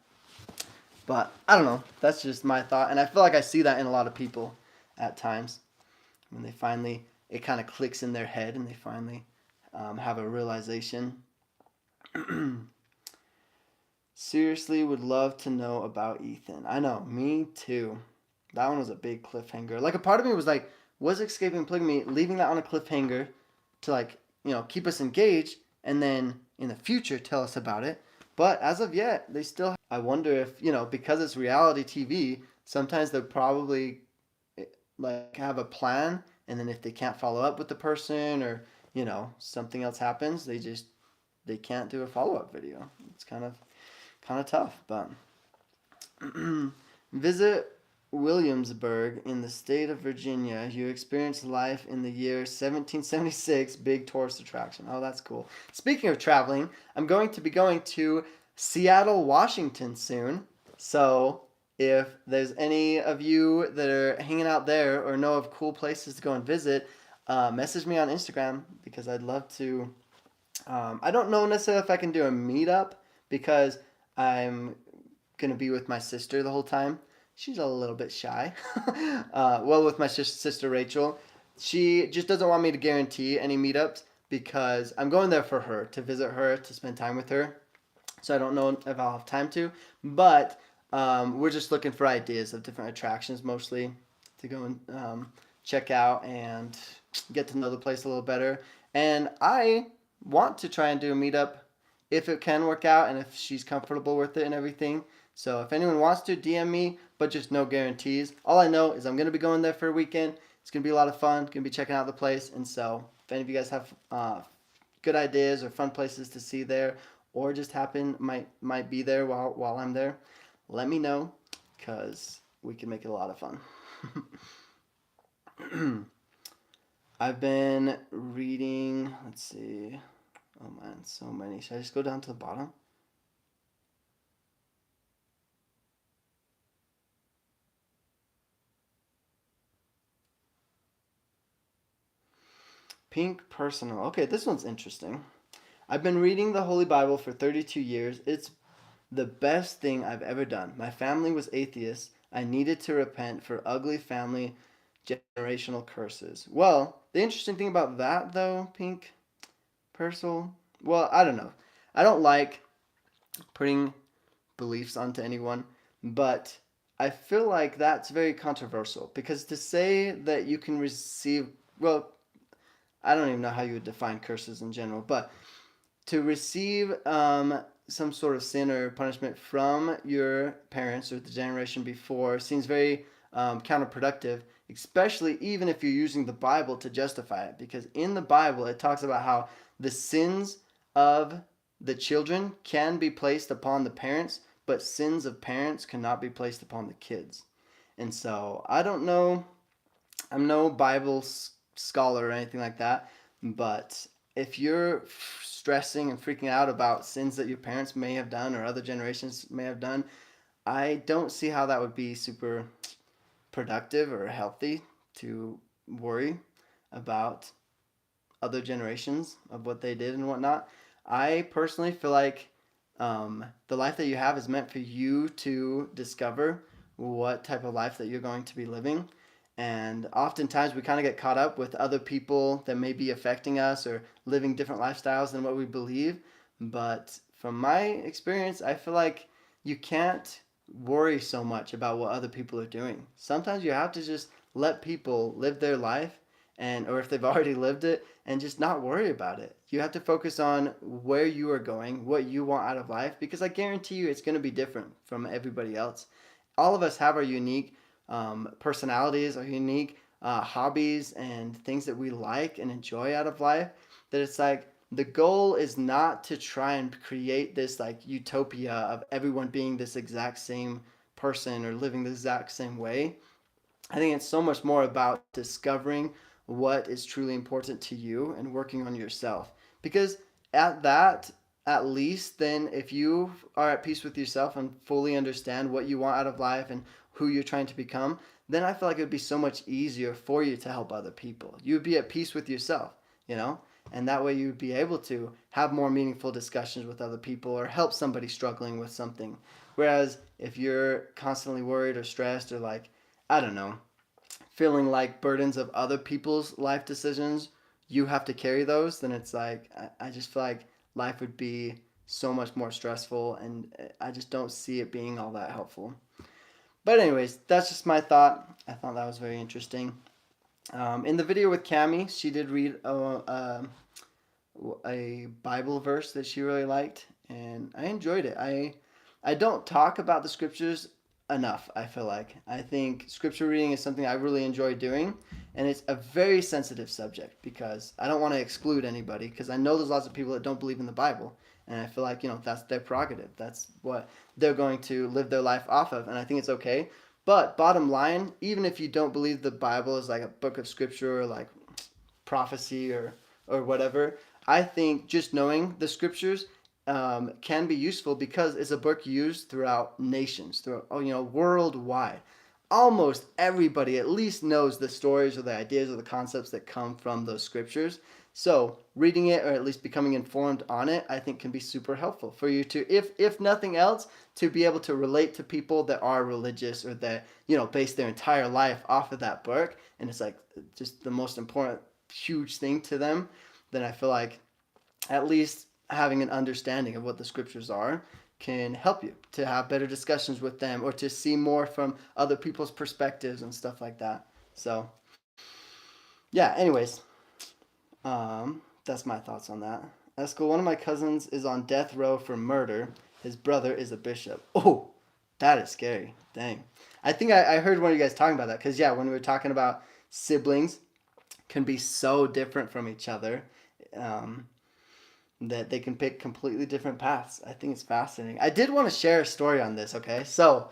But I don't know. That's just my thought, and I feel like I see that in a lot of people at times when they finally it kind of clicks in their head and they finally have a realization. Seriously, would love to know about Ethan. I know, me too. That one was a big cliffhanger. Like, a part of me was like, was escaping polygamy leaving that on a cliffhanger to like keep us engaged, and then in the future tell us about it. But as of yet, they still. I wonder if because it's reality TV, sometimes they'll probably like have a plan, and then if they can't follow up with the person, or something else happens, they can't do a follow-up video. It's kind of tough. But visit Williamsburg in the state of Virginia. You experience life in the year 1776. Big tourist attraction. Oh, that's cool. Speaking of traveling, I'm going to be going to Seattle, Washington soon. So if there's any of you that are hanging out there or know of cool places to go and visit, message me on Instagram, because I'd love to. I don't know necessarily if I can do a meetup, because I'm going to be with my sister the whole time. She's a little bit shy. Well, with my sister Rachel, she just doesn't want me to guarantee any meetups, because I'm going there for her, to visit her, to spend time with her. So I don't know if I'll have time to, but we're just looking for ideas of different attractions, mostly to go and check out and get to know the place a little better. And I want to try and do a meetup if it can work out and if she's comfortable with it and everything. So if anyone wants to, DM me, but just no guarantees. All I know is I'm going to be going there for a weekend. It's going to be a lot of fun. Going to be checking out the place. And so if any of you guys have good ideas or fun places to see there, or just might be there while I'm there, let me know, because we can make it a lot of fun. I've been reading, let's see. Oh man, so many. Should I just go down to the bottom? Pink Personal. Okay, this one's interesting. I've been reading the Holy Bible for 32 years. It's the best thing I've ever done. My family was atheists. I needed to repent for ugly family generational curses. Well, the interesting thing about that, though, Pink Personal, well, I don't know. I don't like putting beliefs onto anyone, but I feel like that's very controversial, because to say that you can receive, well, I don't even know how you would define curses in general, but to receive some sort of sin or punishment from your parents or the generation before seems very counterproductive, especially even if you're using the Bible to justify it. Because in the Bible, it talks about how the sins of the children can be placed upon the parents, but sins of parents cannot be placed upon the kids. And so I don't know. I'm no Bible scholar or anything like that, but if you're stressing and freaking out about sins that your parents may have done or other generations may have done, I don't see how that would be super productive or healthy to worry about other generations of what they did and whatnot. I personally feel like the life that you have is meant for you to discover what type of life that you're going to be living. And oftentimes we kind of get caught up with other people that may be affecting us or living different lifestyles than what we believe. But from my experience, I feel like you can't worry so much about what other people are doing. Sometimes you have to just let people live their life, and or if they've already lived it, and just not worry about it. You have to focus on where you are going, what you want out of life, because I guarantee you it's going to be different from everybody else. All of us have our unique personalities, our unique hobbies, and things that we like and enjoy out of life. That it's like the goal is not to try and create this like utopia of everyone being this exact same person or living the exact same way. I think it's so much more about discovering what is truly important to you and working on yourself. Because at that, at least then, if you are at peace with yourself and fully understand what you want out of life and who you're trying to become, then I feel like it would be so much easier for you to help other people. You would be at peace with yourself, you know? And that way you would be able to have more meaningful discussions with other people or help somebody struggling with something. Whereas if you're constantly worried or stressed or like, I don't know, feeling like burdens of other people's life decisions, you have to carry those, then it's like, I just feel like life would be so much more stressful, and I just don't see it being all that helpful. But, anyways, that's just my thought. I thought that was very interesting. In the video with Cami, she did read a Bible verse that she really liked, and I enjoyed it. I don't talk about the scriptures enough, I feel like. I think scripture reading is something I really enjoy doing, and it's a very sensitive subject because I don't want to exclude anybody because I know there's lots of people that don't believe in the Bible, and I feel like, that's their prerogative. That's what they're going to live their life off of, and I think it's okay. But bottom line, even if you don't believe the Bible is like a book of scripture or like prophecy or whatever, I think just knowing the scriptures can be useful because it's a book used throughout nations, throughout worldwide. Almost everybody at least knows the stories or the ideas or the concepts that come from those scriptures. So reading it or at least becoming informed on it, I think can be super helpful for you to, if nothing else, to be able to relate to people that are religious or that base their entire life off of that book, and it's like just the most important huge thing to them. Then I feel like at least having an understanding of what the scriptures are can help you to have better discussions with them or to see more from other people's perspectives and stuff like that. So, yeah, anyways, that's my thoughts on that. Eskel, one of my cousins is on death row for murder. His brother is a bishop. Oh, that is scary. Dang. I think I heard one of you guys talking about that because, yeah, when we were talking about siblings can be so different from each other. That they can pick completely different paths. I think it's fascinating. I did want to share a story on this, okay? So,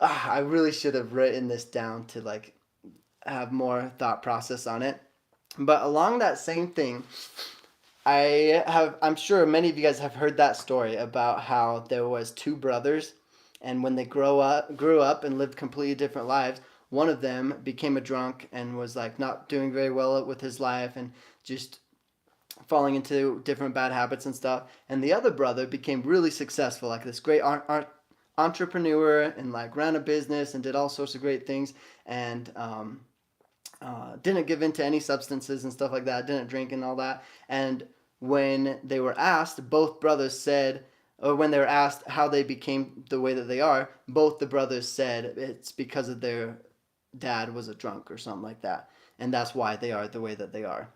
I really should have written this down to like have more thought process on it. But along that same thing, I'm sure many of you guys have heard that story about how there was two brothers, and when they grew up and lived completely different lives, one of them became a drunk and was like not doing very well with his life and just falling into different bad habits and stuff. And the other brother became really successful, like this great entrepreneur, and like ran a business and did all sorts of great things. And didn't give in to any substances and stuff like that. Didn't drink and all that. And when they were asked, both brothers said, or when they were asked how they became the way that they are, both the brothers said it's because of their dad was a drunk or something like that. And that's why they are the way that they are.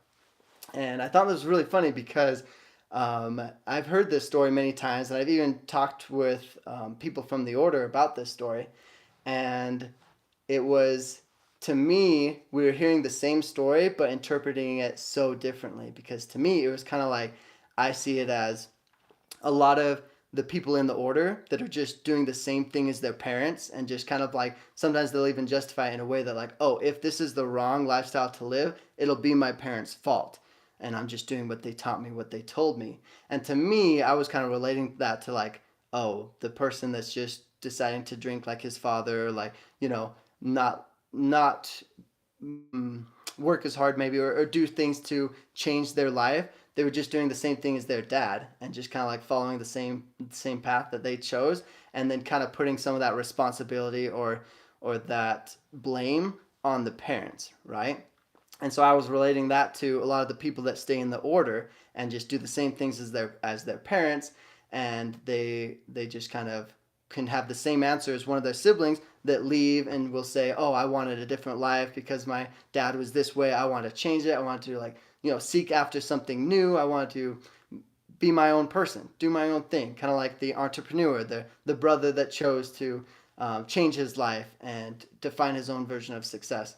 And I thought this was really funny because I've heard this story many times, and I've even talked with people from the order about this story. And it was, to me, we were hearing the same story, but interpreting it so differently. Because to me, it was kind of like, I see it as a lot of the people in the order that are just doing the same thing as their parents, and just kind of like sometimes they'll even justify it in a way that like, oh, if this is the wrong lifestyle to live, it'll be my parents' fault. And I'm just doing what they taught me, what they told me. And to me, I was kind of relating that to like, oh, the person that's just deciding to drink like his father, like, not mm, work as hard maybe, or do things to change their life. They were just doing the same thing as their dad, and just kind of like following the same path that they chose, and then kind of putting some of that responsibility or that blame on the parents, right? And so I was relating that to a lot of the people that stay in the order and just do the same things as their parents, and they just kind of can have the same answer as one of their siblings that leave and will say, "Oh, I wanted a different life because my dad was this way. I want to change it. I want to like seek after something new. I want to be my own person, do my own thing." Kind of like the entrepreneur, the brother that chose to change his life and define his own version of success.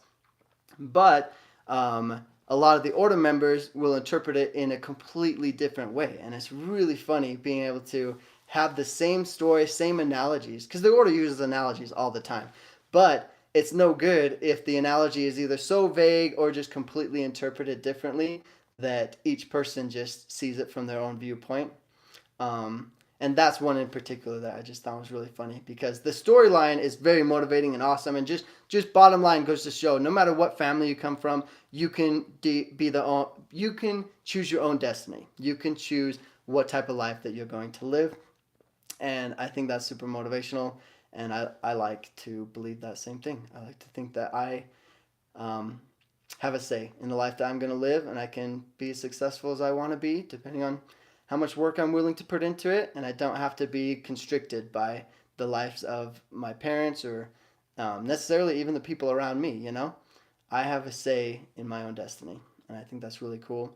But a lot of the order members will interpret it in a completely different way, and it's really funny being able to have the same story, same analogies, because the order uses analogies all the time. But it's no good if the analogy is either so vague or just completely interpreted differently that each person just sees it from their own viewpoint. And that's one in particular that I just thought was really funny, because the storyline is very motivating and awesome, and just bottom line goes to show, no matter what family you come from, you can you can choose your own destiny. You can choose what type of life that you're going to live, and I think that's super motivational. And I like to believe that same thing. I like to think that I um, have a say in the life that I'm going to live, and I can be as successful as I want to be, depending on how much work I'm willing to put into it, and I don't have to be constricted by the lives of my parents or necessarily even the people around me. I have a say in my own destiny, and I think that's really cool.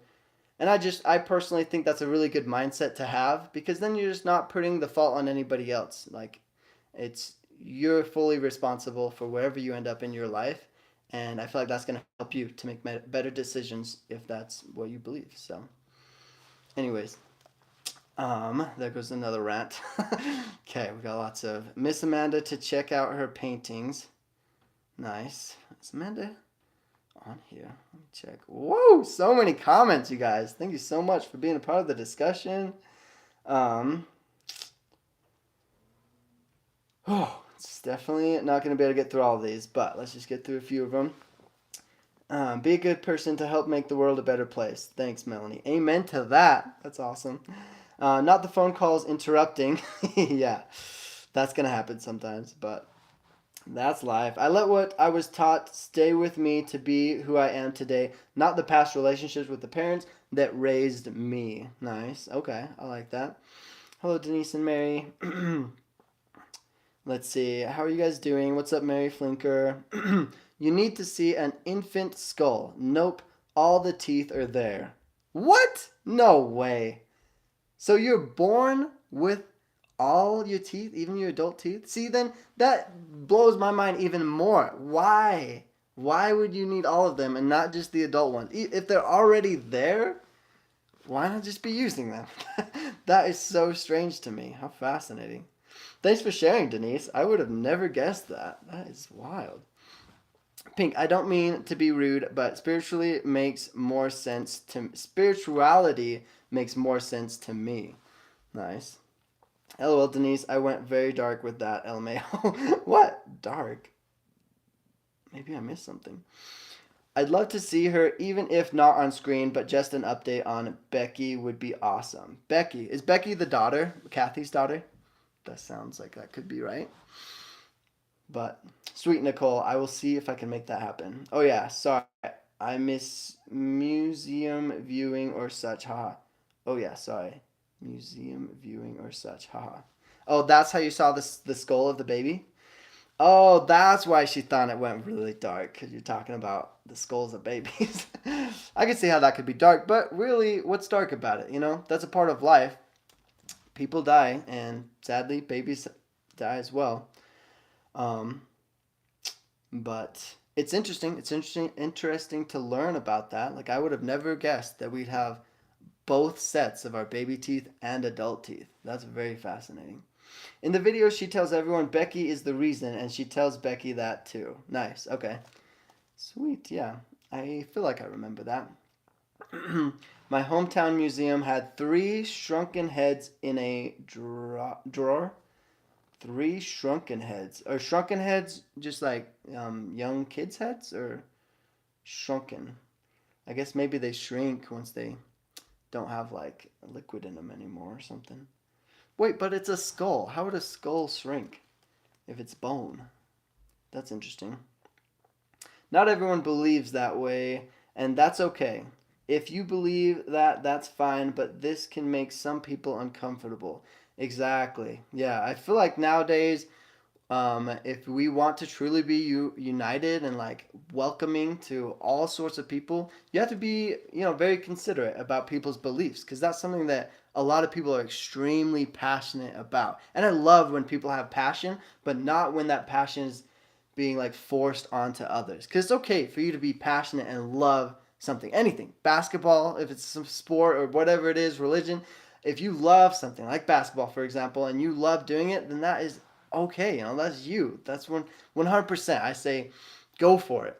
And I personally think that's a really good mindset to have, because then you're just not putting the fault on anybody else. Like, it's you're fully responsible for wherever you end up in your life, and I feel like that's going to help you to make better decisions if that's what you believe. So, anyways, there goes another rant. Okay, we got lots of Miss Amanda to check out her paintings. Nice. Is Amanda on here? Let me check. Whoa, so many comments, you guys. Thank you so much for being a part of the discussion. Oh, it's definitely not going to be able to get through all of these, but let's just get through a few of them. Be a good person to help make the world a better place. Thanks, Melanie. Amen to that. That's awesome. Not the phone calls interrupting. Yeah, that's going to happen sometimes, but that's life. I let what I was taught stay with me to be who I am today, not the past relationships with the parents that raised me. Nice. Okay, I like that. Hello, Denise and Mary. Let's see. How are you guys doing? What's up, Mary Flinker? You need to see an infant skull. Nope, all the teeth are there. What? No way. So you're born with all your teeth, even your adult teeth? See, then that blows my mind even more. Why? Why would you need all of them and not just the adult ones? If they're already there, why not just be using them? That is so strange to me. How fascinating. Thanks for sharing, Denise. I would have never guessed that. That is wild. Pink, I don't mean to be rude, but spirituality makes more sense to me. Nice. LOL, Denise, I went very dark with that, LMAO. What? Dark? Maybe I missed something. I'd love to see her, even if not on screen, but just an update on Becky would be awesome. Becky. Is Becky the daughter? Kathy's daughter? That sounds like that could be right. But, sweet Nicole, I will see if I can make that happen. Oh yeah, sorry. I miss museum viewing or such, haha. Oh yeah, sorry. Museum viewing or such, haha. Oh, that's how you saw the skull of the baby? Oh, that's why she thought it went really dark, because you're talking about the skulls of babies. I can see how that could be dark, but really, what's dark about it? That's a part of life. People die, and sadly, babies die as well. Um, but it's interesting. It's interesting to learn about that. Like, I would have never guessed that we'd have both sets of our baby teeth and adult teeth. That's very fascinating. In the video, she tells everyone Becky is the reason, and she tells Becky that too. Nice. Okay. Sweet. Yeah. I feel like I remember that. My hometown museum had 3 shrunken heads in a drawer. 3 shrunken heads. Are shrunken heads just like young kids' heads, or shrunken? I guess maybe they shrink once they don't have like liquid in them anymore or something. Wait, but it's a skull. How would a skull shrink if it's bone? That's interesting. Not everyone believes that way, and that's okay. If you believe that, that's fine, but this can make some people uncomfortable. Exactly. Yeah, I feel like nowadays, if we want to truly be united and like welcoming to all sorts of people, you have to be, very considerate about people's beliefs, because that's something that a lot of people are extremely passionate about. And I love when people have passion, but not when that passion is being like forced onto others. Because it's okay for you to be passionate and love something, anything, basketball, if it's some sport or whatever it is, religion. If you love something like basketball, for example, and you love doing it, then that is okay. That's you. That's 100%. I say, go for it.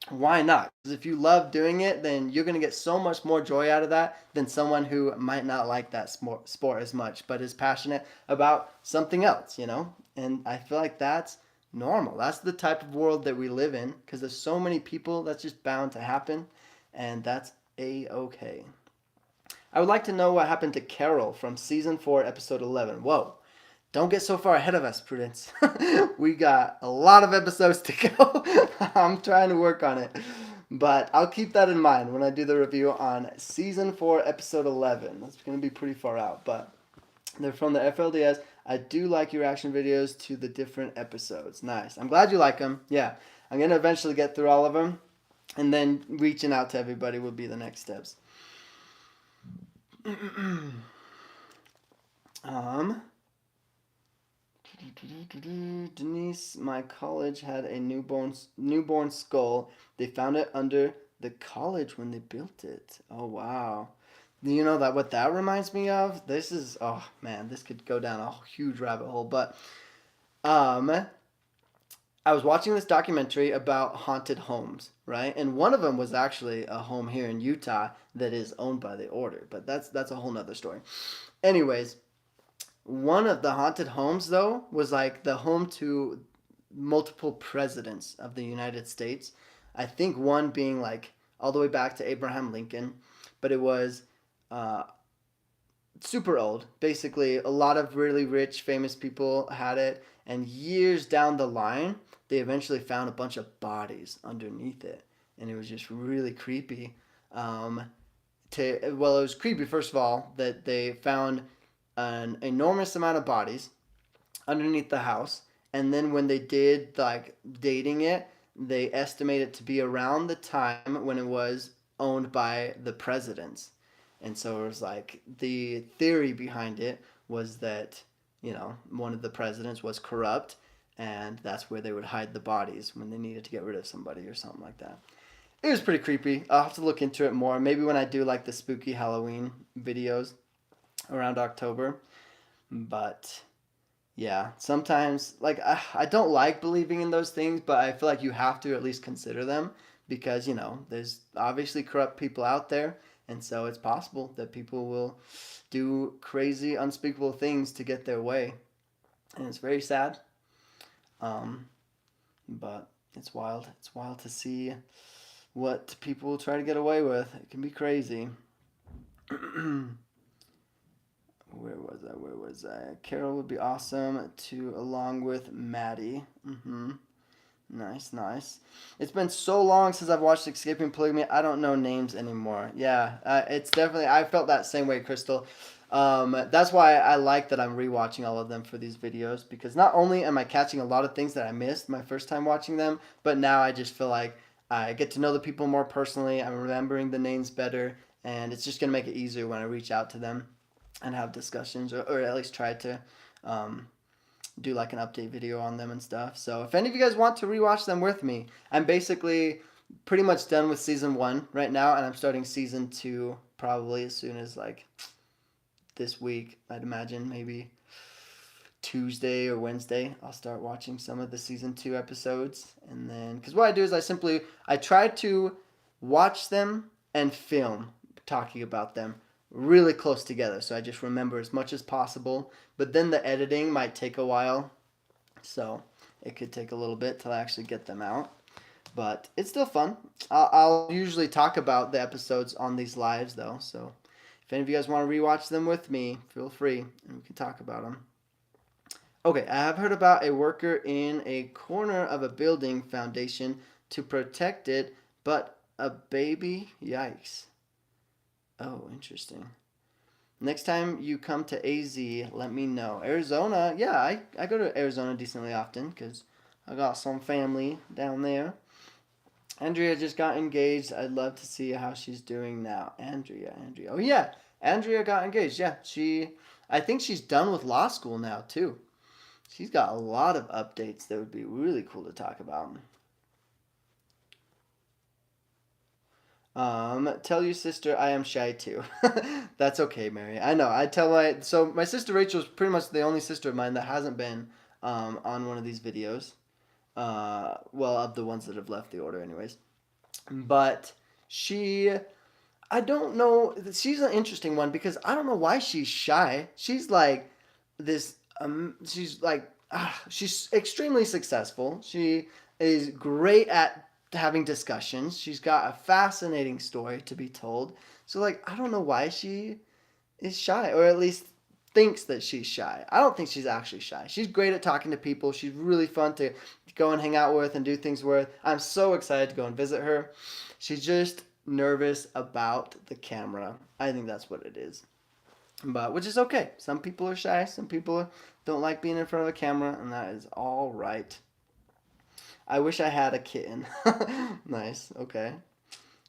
Why not? Because if you love doing it, then you're going to get so much more joy out of that than someone who might not like that sport as much, but is passionate about something else. And I feel like that's normal. That's the type of world that we live in, because there's so many people. That's just bound to happen, and that's a-okay. I would like to know what happened to Carol from season 4, episode 11. Whoa. Don't get so far ahead of us, Prudence. We got a lot of episodes to go. I'm trying to work on it. But I'll keep that in mind when I do the review on season 4, episode 11. That's going to be pretty far out. But they're from the FLDS. I do like your reaction videos to the different episodes. Nice. I'm glad you like them. Yeah. I'm going to eventually get through all of them. And then reaching out to everybody will be the next steps. Denise, my college had a newborn skull. They found it under the college when they built it. Oh wow. You know that what that reminds me of? This is, oh man, this could go down a huge rabbit hole, but um I was watching this documentary about haunted homes, right? And one of them was actually a home here in Utah that is owned by the order, but that's a whole nother story. Anyways, one of the haunted homes, though, was like the home to multiple presidents of the United States. I think one being like all the way back to Abraham Lincoln, but it was uh, super old. Basically, a lot of really rich, famous people had it, and years down the line, they eventually found a bunch of bodies underneath it, and it was just really creepy. Um, it was creepy first of all that they found an enormous amount of bodies underneath the house, and then when they did like dating it, they estimate it to be around the time when it was owned by the presidents. And so it was like the theory behind it was that one of the presidents was corrupt, and that's where they would hide the bodies when they needed to get rid of somebody or something like that. It was pretty creepy. I'll have to look into it more. Maybe when I do like the spooky Halloween videos around October. But yeah, sometimes like I don't like believing in those things, but I feel like you have to at least consider them, because there's obviously corrupt people out there, and so it's possible that people will do crazy, unspeakable things to get their way, and it's very sad. Um, but it's wild. It's wild to see what people try to get away with. It can be crazy. Where was I? Carol would be awesome to along with Maddie. Nice, nice. It's been so long since I've watched Escaping Polygamy. I don't know names anymore. Yeah, it's definitely. I felt that same way, Crystal. That's why I like that I'm rewatching all of them for these videos, because not only am I catching a lot of things that I missed my first time watching them, but now I just feel like I get to know the people more personally. I'm remembering the names better, and it's just gonna make it easier when I reach out to them and have discussions, or at least try to do like an update video on them and stuff. So if any of you guys want to rewatch them with me, I'm basically pretty much done with season 1 right now, and I'm starting season 2 probably as soon as like this week. I'd imagine maybe Tuesday or Wednesday I'll start watching some of the season 2 episodes, and then because what I do is I try to watch them and film talking about them really close together, so I just remember as much as possible. But then the editing might take a while, so it could take a little bit till I actually get them out. But it's still fun. I'll usually talk about the episodes on these lives though, so if any of you guys want to rewatch them with me, feel free and we can talk about them. Okay, I have heard about a worker in a corner of a building foundation to protect it, but a baby? Yikes. Oh, interesting. Next time you come to AZ, let me know. Arizona, yeah, I go to Arizona decently often because I got some family down there. Andrea just got engaged. I'd love to see how she's doing now. Andrea. Oh, yeah. Andrea got engaged. Yeah, I think she's done with law school now, too. She's got a lot of updates that would be really cool to talk about. Tell your sister I am shy too. That's okay, Mary. I know. My sister Rachel is pretty much the only sister of mine that hasn't been on one of these videos. Well, of the ones that have left the order, anyways. But she, I don't know. She's an interesting one because I don't know why she's shy. She's like this. She's extremely successful. She is great at having discussions. She's got a fascinating story to be told. So like, I don't know why she is shy, or at least thinks that she's shy. I don't think she's actually shy. She's great at talking to people. She's really fun to go and hang out with and do things with. I'm so excited to go and visit her. She's just nervous about the camera. I think that's what it is. But which is okay. Some people are shy, some people don't like being in front of a camera, and that is all right. I wish I had a kitten. Nice. Okay.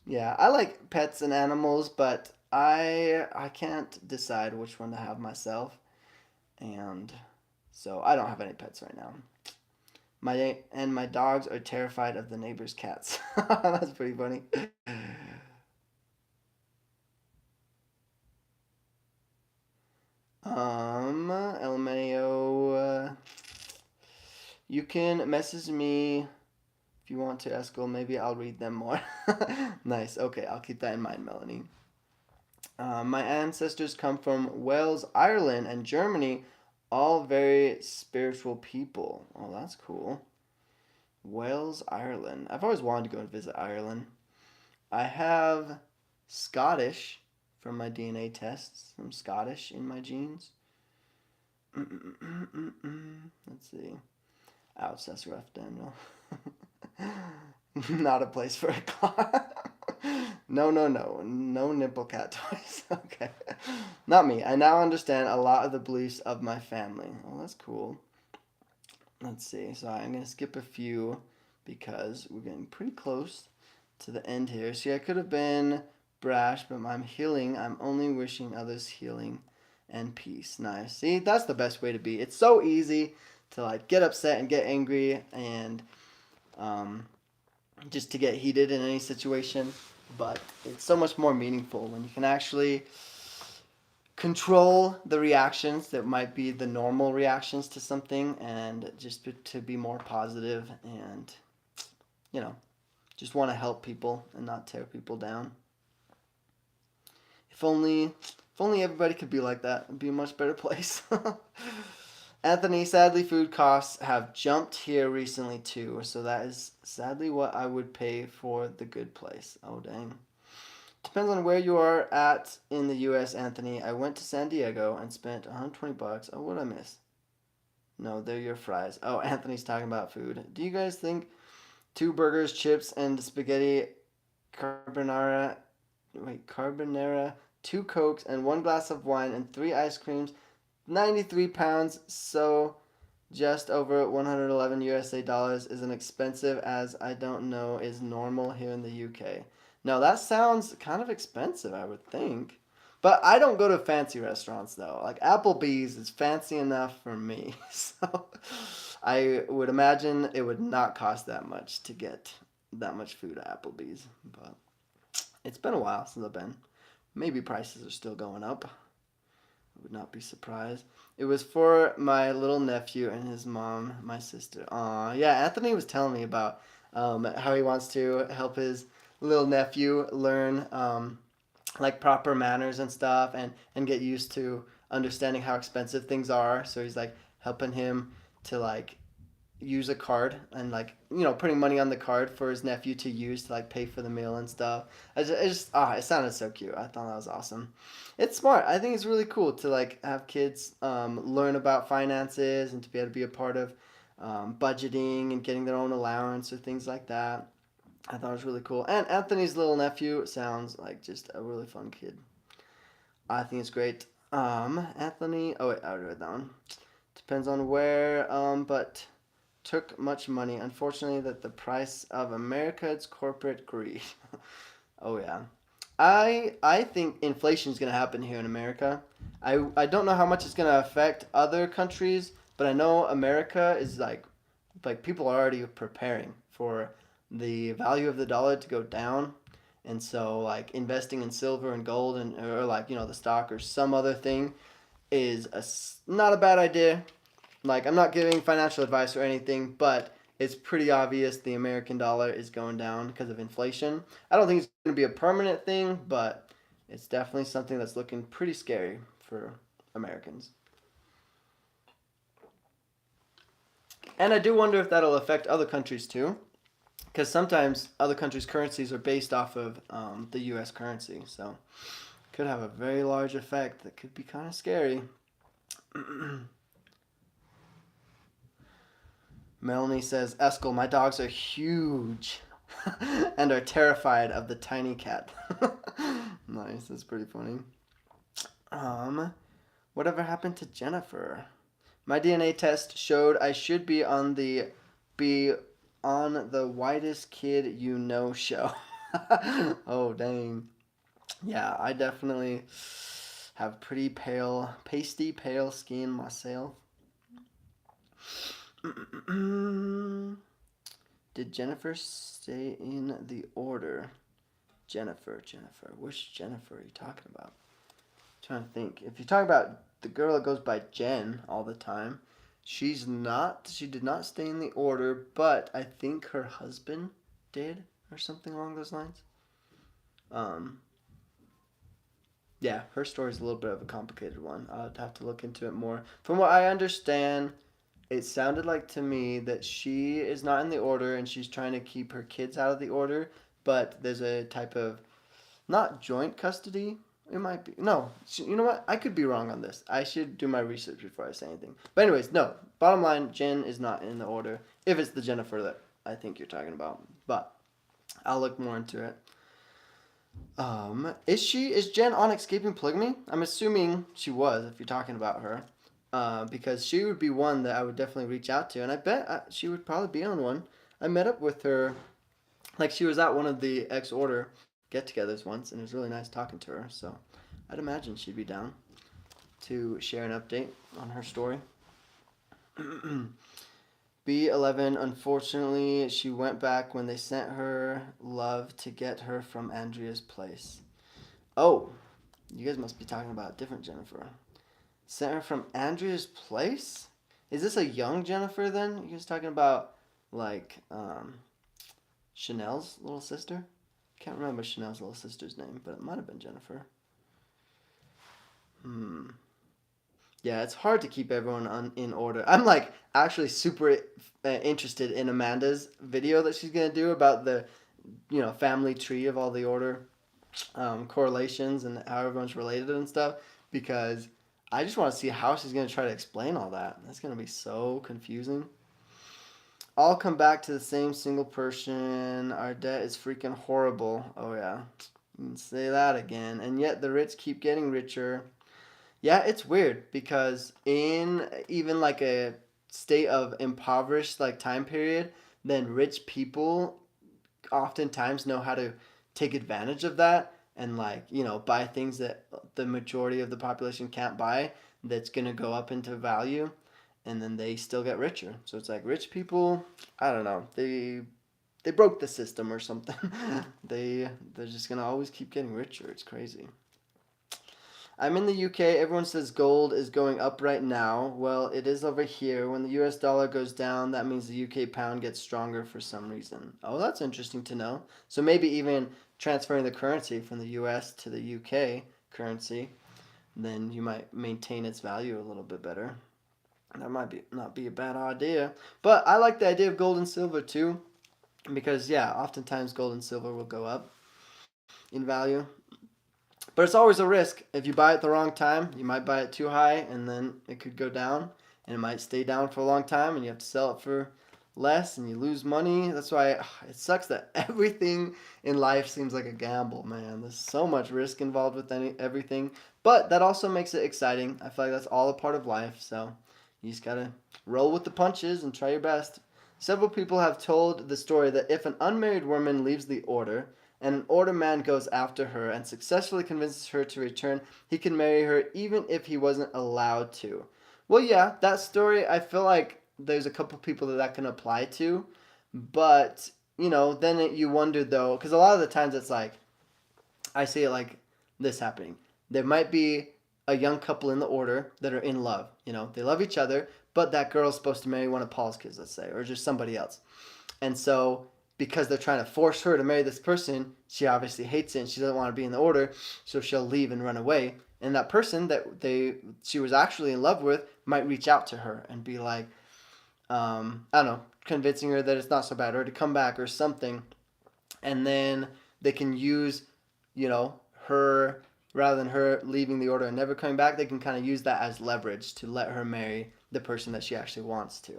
Yeah, I like pets and animals, but I can't decide which one to have myself, and so I don't have any pets right now. My dogs are terrified of the neighbor's cats. That's pretty funny. LMAO, you can message me if you want to, Eskel. Maybe I'll read them more. Nice. Okay, I'll keep that in mind, Melanie. My ancestors come from Wales, Ireland, and Germany, all very spiritual people. Oh, that's cool. Wales, Ireland. I've always wanted to go and visit Ireland. I have Scottish from my DNA tests. I'm Scottish in my genes. Let's see. Ouch, that's rough, Daniel. Not a place for a claw. No, no, no. No nipple cat toys. Okay. Not me. I now understand a lot of the beliefs of my family. Oh, that's cool. Let's see. So I'm going to skip a few because we're getting pretty close to the end here. See, I could have been brash, but I'm healing. I'm only wishing others healing and peace. Nice. See, that's the best way to be. It's so easy to like get upset and get angry and just to get heated in any situation, but it's so much more meaningful when you can actually control the reactions that might be the normal reactions to something, and just to be more positive and you know just want to help people and not tear people down. If only everybody could be like that, it'd be a much better place. Anthony, sadly, food costs have jumped here recently too, so that is sadly what I would pay for the good place. Oh, dang. Depends on where you are at in the U.S., Anthony. I went to San Diego and spent $120. Oh, what did I miss? No, they're your fries. Oh, Anthony's talking about food. Do you guys think 2 burgers, chips, and spaghetti carbonara, 2 Cokes, and 1 glass of wine, and 3 ice creams, 93 pounds, so just over 111 USA dollars isn't expensive, as I don't know is normal here in the UK. No, that sounds kind of expensive, I would think. But I don't go to fancy restaurants though. Like Applebee's is fancy enough for me. So I would imagine it would not cost that much to get that much food at Applebee's. But it's been a while since I've been. Maybe prices are still going up. I would not be surprised. It was for my little nephew and his mom, my sister. Aw, yeah, Anthony was telling me about how he wants to help his little nephew learn like proper manners and stuff, and get used to understanding how expensive things are. So he's like helping him to like use a card and like putting money on the card for his nephew to use to like pay for the meal and stuff. It sounded so cute. I thought that was awesome. It's smart. I think it's really cool to like have kids learn about finances and to be able to be a part of budgeting and getting their own allowance or things like that. I thought it was really cool. And Anthony's little nephew sounds like just a really fun kid. I think it's great. Anthony. Oh wait, I already read that one. Depends on where. But took much money. Unfortunately, that the price of America's corporate greed. Oh yeah, I think inflation is gonna happen here in America. I don't know how much it's gonna affect other countries, but I know America is like people are already preparing for the value of the dollar to go down, and so like investing in silver and gold and or like the stock or some other thing is not a bad idea. Like, I'm not giving financial advice or anything, but it's pretty obvious the American dollar is going down because of inflation. I don't think it's going to be a permanent thing, but it's definitely something that's looking pretty scary for Americans. And I do wonder if that'll affect other countries too, because sometimes other countries' currencies are based off of the U.S. currency, so could have a very large effect that could be kind of scary. Melanie says, Eskel, my dogs are huge and are terrified of the tiny cat. Nice, that's pretty funny. Um, Whatever happened to Jennifer? My DNA test showed I should be on the whitest kid you know show. Oh dang. Yeah, I definitely have pretty pale, pasty pale skin myself. Did Jennifer stay in the order? Jennifer. Which Jennifer are you talking about? I'm trying to think. If you're talking about the girl that goes by Jen all the time, she's not. She did not stay in the order, but I think her husband did, or something along those lines. Um, yeah, her story's a little bit of a complicated one. I'd have to look into it more. From what I understand, it sounded like to me that she is not in the order and she's trying to keep her kids out of the order, but there's a type of not joint custody. It might be. No, you know what? I could be wrong on this. I should do my research before I say anything. But anyways, no. Bottom line, Jen is not in the order. If it's the Jennifer that I think you're talking about, but I'll look more into it. Is Jen on escaping polygamy? I'm assuming she was. If you're talking about her, because she would be one that I would definitely reach out to, and I bet she would probably be on one. I met up with her, like she was at one of the ex order get-togethers once, and it was really nice talking to her. So, I'd imagine she'd be down to share an update on her story. B11, unfortunately, she went back when they sent her love to get her from Andrea's place. Oh, you guys must be talking about a different Jennifer. Sent her from Andrea's place? Is this a young Jennifer then? You guys talking about like Chanel's little sister? Can't remember Chanel's little sister's name, but it might have been Jennifer. Hmm. Yeah, it's hard to keep everyone in order. I'm like actually super interested in Amanda's video that she's gonna do about the family tree of all the order correlations and how everyone's related and stuff, because I just want to see how she's gonna try to explain all that. That's gonna be so confusing. All come back to the same single person. Our debt is freaking horrible. Oh yeah, you can say that again. And yet the rich keep getting richer. Yeah, it's weird because in even like a state of impoverished like time period, then rich people oftentimes know how to take advantage of that and like, buy things that the majority of the population can't buy that's going to go up into value, and then they still get richer. So it's like rich people, I don't know, they broke the system or something. They're just going to always keep getting richer. It's crazy. I'm in the UK. Everyone says gold is going up right now. Well, it is over here. When the US dollar goes down, that means the UK pound gets stronger for some reason. Oh, that's interesting to know. So maybe even transferring the currency from the US to the UK currency, then you might maintain its value a little bit better. That might be not be a bad idea. But I like the idea of gold and silver too, because yeah, oftentimes gold and silver will go up in value. But it's always a risk. If you buy it the wrong time, you might buy it too high and then it could go down and it might stay down for a long time and you have to sell it for less and you lose money. That's why it sucks that everything in life seems like a gamble, man. There's so much risk involved with everything, but that also makes it exciting. I feel like that's all a part of life, so you just gotta roll with the punches and try your best. Several people have told the story that if an unmarried woman leaves the order, and an order man goes after her and successfully convinces her to return, he can marry her even if he wasn't allowed to. Well, yeah, that story, I feel like there's a couple people that can apply to, but, then you wonder though, because a lot of the times it's like, I see it like this happening. There might be a young couple in the order that are in love. They love each other, but that girl's supposed to marry one of Paul's kids, let's say, or just somebody else. And so, because they're trying to force her to marry this person, she obviously hates it and she doesn't want to be in the order, so she'll leave and run away. And that person that she was actually in love with might reach out to her and be like, I don't know, convincing her that it's not so bad or to come back or something. And then they can use, her, rather than her leaving the order and never coming back, they can kind of use that as leverage to let her marry the person that she actually wants to.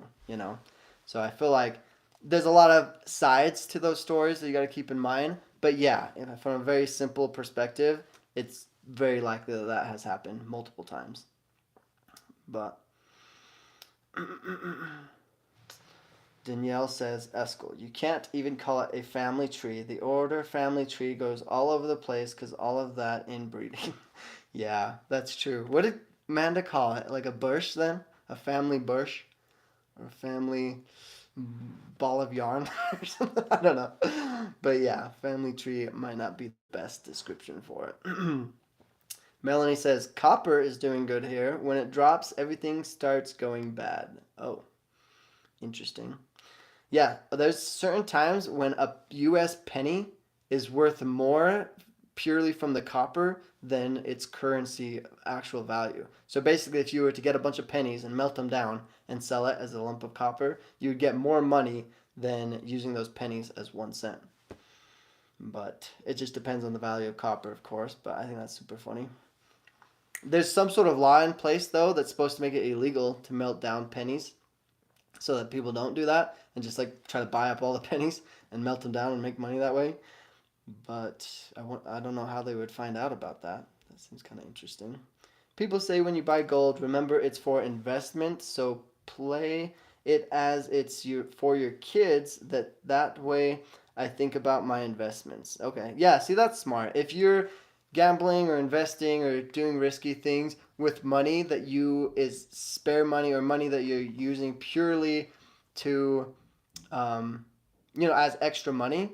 So I feel like there's a lot of sides to those stories that you got to keep in mind. But yeah, from a very simple perspective, it's very likely that has happened multiple times. But Danielle says, Eskel, you can't even call it a family tree. The order family tree goes all over the place because all of that inbreeding. Yeah, that's true. What did Amanda call it? Like a bush then? A family bush? Or a family ball of yarn or something? I don't know. But yeah, family tree might not be the best description for it. Melanie says, copper is doing good here. When it drops, everything starts going bad. Oh, interesting. Yeah, there's certain times when a US penny is worth more purely from the copper than its currency actual value. So basically, if you were to get a bunch of pennies and melt them down and sell it as a lump of copper, you would get more money than using those pennies as 1 cent. But it just depends on the value of copper, of course, but I think that's super funny. There's some sort of law in place, though, that's supposed to make it illegal to melt down pennies so that people don't do that and just like try to buy up all the pennies and melt them down and make money that way. But I don't know how they would find out about that. That seems kind of interesting. People say when you buy gold, remember it's for investment, so play it as it's for your kids. That way I think about my investments. Okay, yeah, see, that's smart. If you're gambling or investing or doing risky things with money that is spare money or money that you're using purely to as extra money,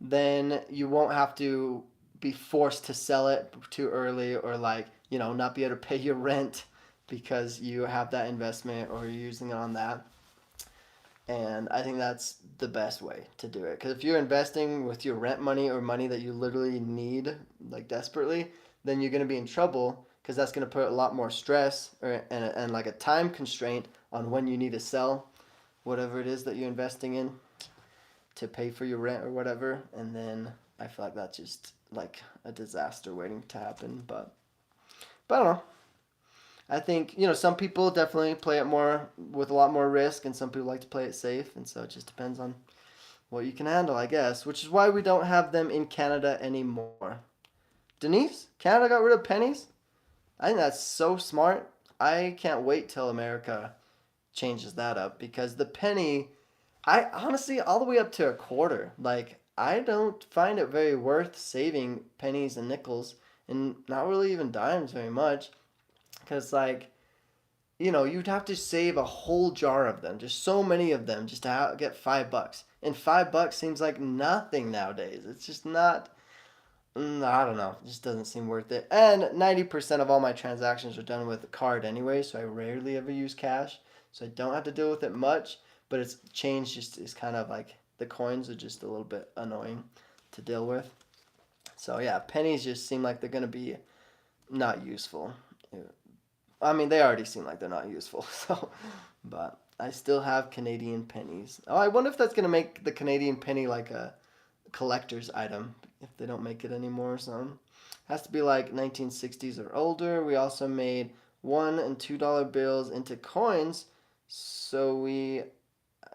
then you won't have to be forced to sell it too early or not be able to pay your rent because you have that investment or you're using it on that. And I think that's the best way to do it. Because if you're investing with your rent money or money that you literally need, like desperately, then you're going to be in trouble because that's going to put a lot more stress and like a time constraint on when you need to sell whatever it is that you're investing in to pay for your rent or whatever. And then I feel like that's just like a disaster waiting to happen. But I don't know. I think, some people definitely play it more with a lot more risk, and some people like to play it safe, and so it just depends on what you can handle, I guess, which is why we don't have them in Canada anymore. Denise, Canada got rid of pennies? I think that's so smart. I can't wait till America changes that up because the penny, I honestly, all the way up to a quarter, like, I don't find it very worth saving pennies and nickels, and not really even dimes very much. Because, you'd have to save a whole jar of them, just so many of them, just to get $5. And $5 seems like nothing nowadays. It's just not I don't know. It just doesn't seem worth it. And 90% of all my transactions are done with a card anyway, so I rarely ever use cash. So I don't have to deal with it much, but it's change just is kind of like the coins are just a little bit annoying to deal with. So yeah, pennies just seem like they're going to be not useful. I mean, they already seem like they're not useful. So, but I still have Canadian pennies. Oh, I wonder if that's going to make the Canadian penny like a collector's item if they don't make it anymore or something. Has to be like 1960s or older. We also made $1 and $2 bills into coins, so we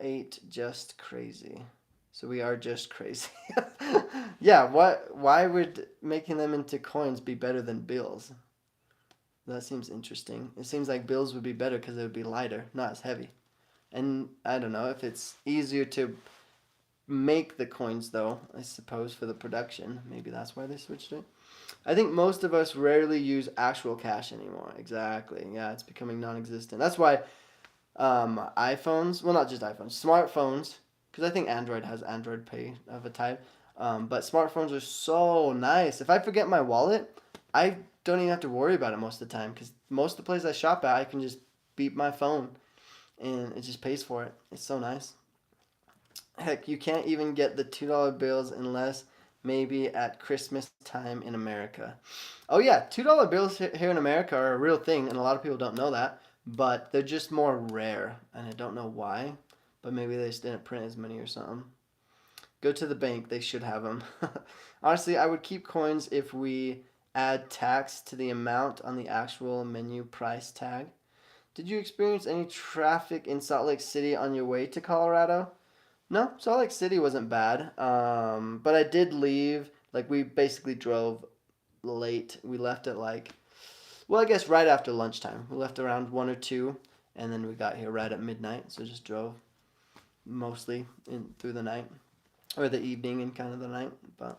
ate just crazy. So we are just crazy. Yeah, what? Why would making them into coins be better than bills? That seems interesting. It seems like bills would be better because it would be lighter, not as heavy. And I don't know if it's easier to make the coins though, I suppose, for the production. Maybe that's why they switched it. I think most of us rarely use actual cash anymore. Exactly. Yeah, it's becoming non-existent. That's why iPhones, well, not just iPhones, smartphones, because I think Android has Android Pay of a type. But smartphones are so nice. If I forget my wallet, I don't even have to worry about it most of the time because most of the places I shop at, I can just beep my phone and it just pays for it. It's so nice. Heck, you can't even get the $2 bills unless maybe at Christmas time in America. Oh yeah, $2 bills here in America are a real thing, and a lot of people don't know that. But they're just more rare, and I don't know why. But maybe they just didn't print as many or something. Go to the bank; they should have them. Honestly, I would keep coins if we add tax to the amount on the actual menu price tag. Did you experience any traffic in Salt Lake City on your way to Colorado? No, Salt Lake City wasn't bad. But I did leave. Like we basically drove late. We left at like, well, I guess right after lunchtime. We left around 1 or 2, and then we got here right at midnight. So just drove mostly in through the night or the evening and kind of the night. But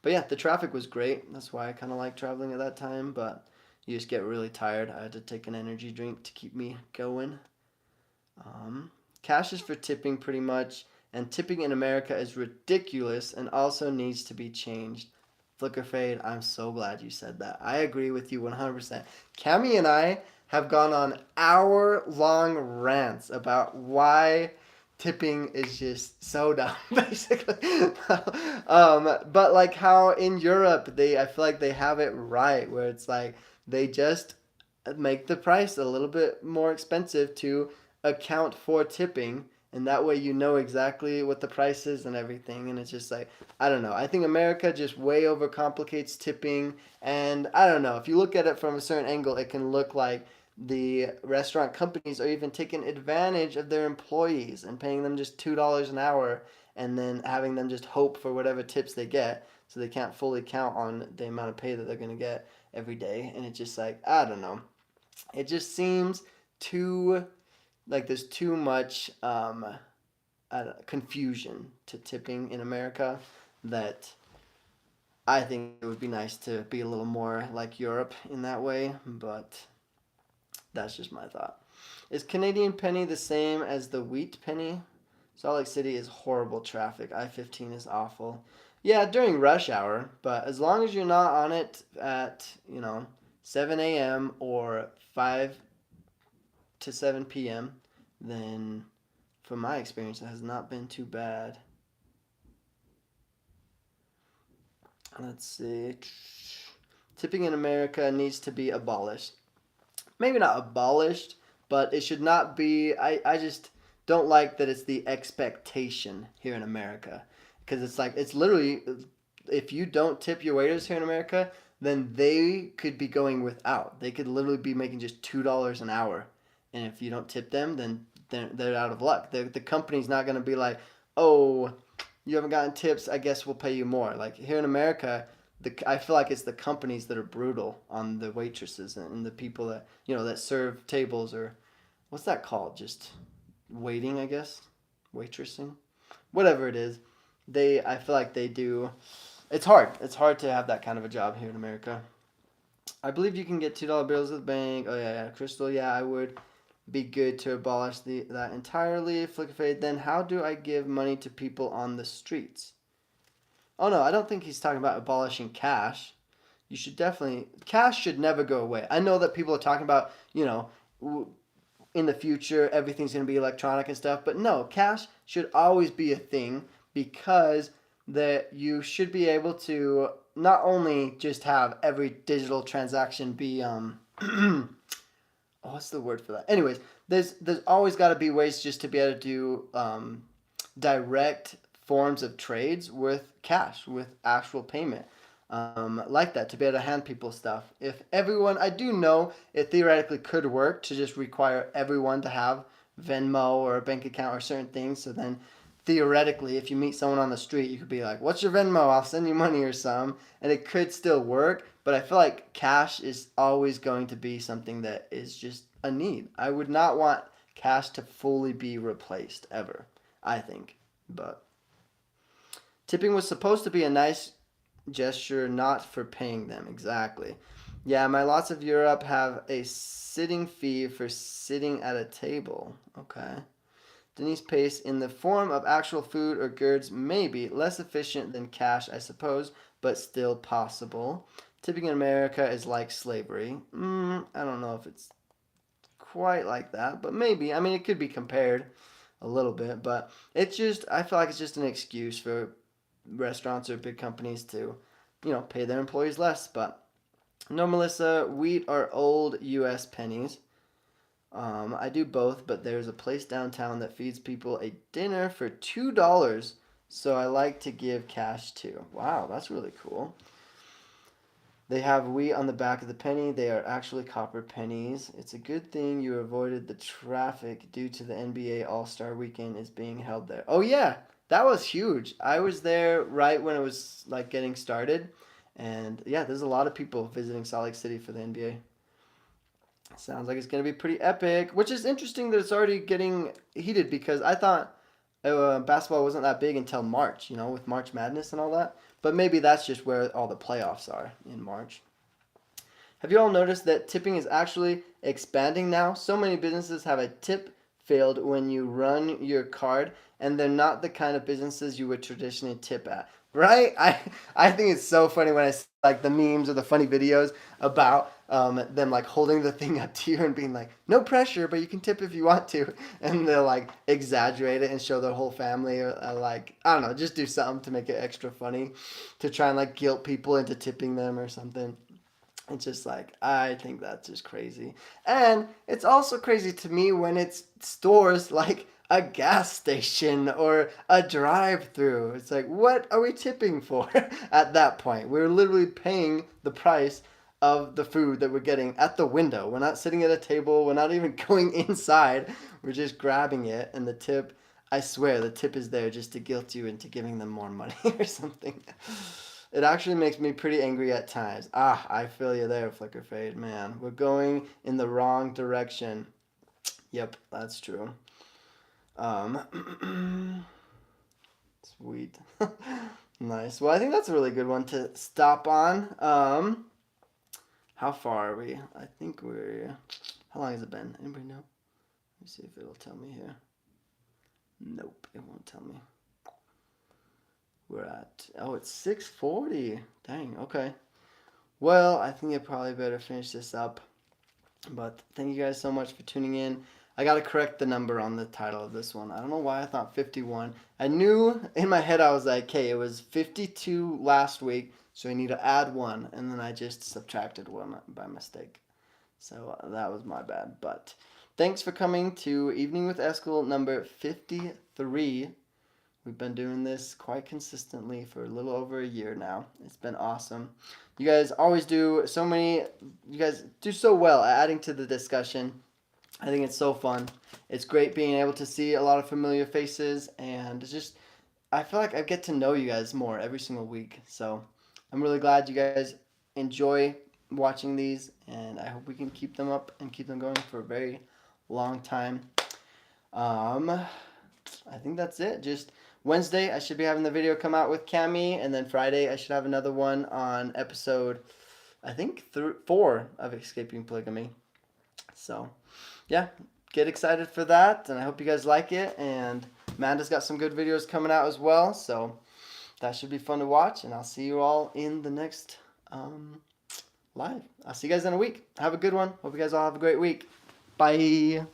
yeah, the traffic was great. That's why I kind of like traveling at that time. But you just get really tired. I had to take an energy drink to keep me going. Um, Cash is for tipping pretty much, and tipping in America is ridiculous and also needs to be changed. Flicker Fade, I'm so glad you said that. I agree with you 100%. Cami and I have gone on hour-long rants about why tipping is just so dumb, basically. But like how in Europe I feel like they have it right, where it's like they just make the price a little bit more expensive to account for tipping, and that way you know exactly what the price is and everything. And it's just like, I don't know, I think America just way overcomplicates tipping. And I don't know, if you look at it from a certain angle, it can look like the restaurant companies are even taking advantage of their employees and paying them just $2 an hour, and then having them just hope for whatever tips they get, so they can't fully count on the amount of pay that they're going to get every day. And it's just like, I don't know, it just seems too like there's too much confusion to tipping in America, that I think it would be nice to be a little more like Europe in that way. But that's just my thought. Is Canadian penny the same as the wheat penny? Salt Lake City is horrible traffic. I-15 is awful. Yeah, during rush hour, but as long as you're not on it at 7 a.m. or 5 to 7 p.m., then from my experience, it has not been too bad. Let's see. Tipping in America needs to be abolished. Maybe not abolished, but it should not be. I just don't like that it's the expectation here in America. Because it's like, it's literally, if you don't tip your waiters here in America, then they could be going without. They could literally be making just $2 an hour. And if you don't tip them, then they're out of luck. The company's not going to be like, oh, you haven't gotten tips, I guess we'll pay you more. Like here in America, I feel like it's the companies that are brutal on the waitresses and the people that that serve tables, or what's that called? Just waiting, I guess, waitressing, whatever it is. I feel like they do. It's hard. It's hard to have that kind of a job here in America. I believe you can get $2 bills at the bank. Oh yeah, Crystal. Yeah, I would be good to abolish that entirely. Flick Fade. Then how do I give money to people on the streets? Oh no, I don't think he's talking about abolishing cash. Cash should never go away. I know that people are talking about, in the future everything's going to be electronic and stuff, but no, cash should always be a thing, because that you should be able to not only just have every digital transaction be what's the word for that? Anyways, there's always got to be ways just to be able to do direct forms of trades with cash, with actual payment. Like that, to be able to hand people stuff. If everyone, I do know it theoretically could work to just require everyone to have Venmo or a bank account or certain things. So then theoretically, if you meet someone on the street, you could be like, "What's your Venmo? I'll send you money or some," and it could still work. But I feel like cash is always going to be something that is just a need. I would not want cash to fully be replaced ever, I think. But tipping was supposed to be a nice gesture, not for paying them. Exactly. Yeah, my lots of Europe have a sitting fee for sitting at a table. Okay. Denise pays in the form of actual food or goods, maybe less efficient than cash, I suppose, but still possible. Tipping in America is like slavery. I don't know if it's quite like that, but maybe. I mean, it could be compared a little bit, but I feel like it's just an excuse for restaurants or big companies to, pay their employees less. But no, Melissa, wheat are old U.S. pennies. I do both, but there's a place downtown that feeds people a dinner for $2, so I like to give cash too. Wow, that's really cool. They have wheat on the back of the penny. They are actually copper pennies. It's a good thing you avoided the traffic due to the NBA All-Star Weekend is being held there. Oh yeah, that was huge. I was there right when it was like getting started, and yeah, there's a lot of people visiting Salt Lake City for the NBA. Sounds like it's going to be pretty epic, which is interesting that it's already getting heated, because I thought basketball wasn't that big until March, with March Madness and all that. But maybe that's just where all the playoffs are, in March. Have you all noticed that tipping is actually expanding now? So many businesses have a tip field when you run your card, and they're not the kind of businesses you would traditionally tip at. Right? I think it's so funny when I see like the memes or the funny videos about them like holding the thing up to you and being like, "No pressure, but you can tip if you want to," and they'll like exaggerate it and show their whole family, or like, I don't know, just do something to make it extra funny, to try and like guilt people into tipping them or something. It's just like, I think that's just crazy. And it's also crazy to me when it's stores like a gas station or a drive-through. It's like, what are we tipping for at that point? We're literally paying the price of the food that we're getting at the window. We're not sitting at a table. We're not even going inside. We're just grabbing it. And the tip, I swear, the tip is there just to guilt you into giving them more money or something. It actually makes me pretty angry at times. I feel you there, Flicker Fade. Man, we're going in the wrong direction. Yep, that's true. Sweet. Nice. Well, I think that's a really good one to stop on. How far are we? I think we're... How long has it been? Anybody know? Let me see if it'll tell me here. Nope, it won't tell me. We're at... Oh, it's 6:40. Dang, okay. Well, I think I probably better finish this up. But thank you guys so much for tuning in. I got to correct the number on the title of this one. I don't know why I thought 51. I knew in my head, I was like, hey, it was 52 last week, so I need to add one. And then I just subtracted one by mistake. So that was my bad. But thanks for coming to Evening with Eskel number 53. We've been doing this quite consistently for a little over a year now. It's been awesome. You guys always do so many, you guys do so well at adding to the discussion. I think it's so fun. It's great being able to see a lot of familiar faces, and it's just, I feel like I get to know you guys more every single week. So I'm really glad you guys enjoy watching these, and I hope we can keep them up and keep them going for a very long time. I think that's it. Just Wednesday, I should be having the video come out with Cami, and then Friday, I should have another one on episode, I think, 4 of Escaping Polygamy. So, yeah, get excited for that, and I hope you guys like it. And Amanda's got some good videos coming out as well. So, that should be fun to watch, and I'll see you all in the next live. I'll see you guys in a week. Have a good one. Hope you guys all have a great week. Bye.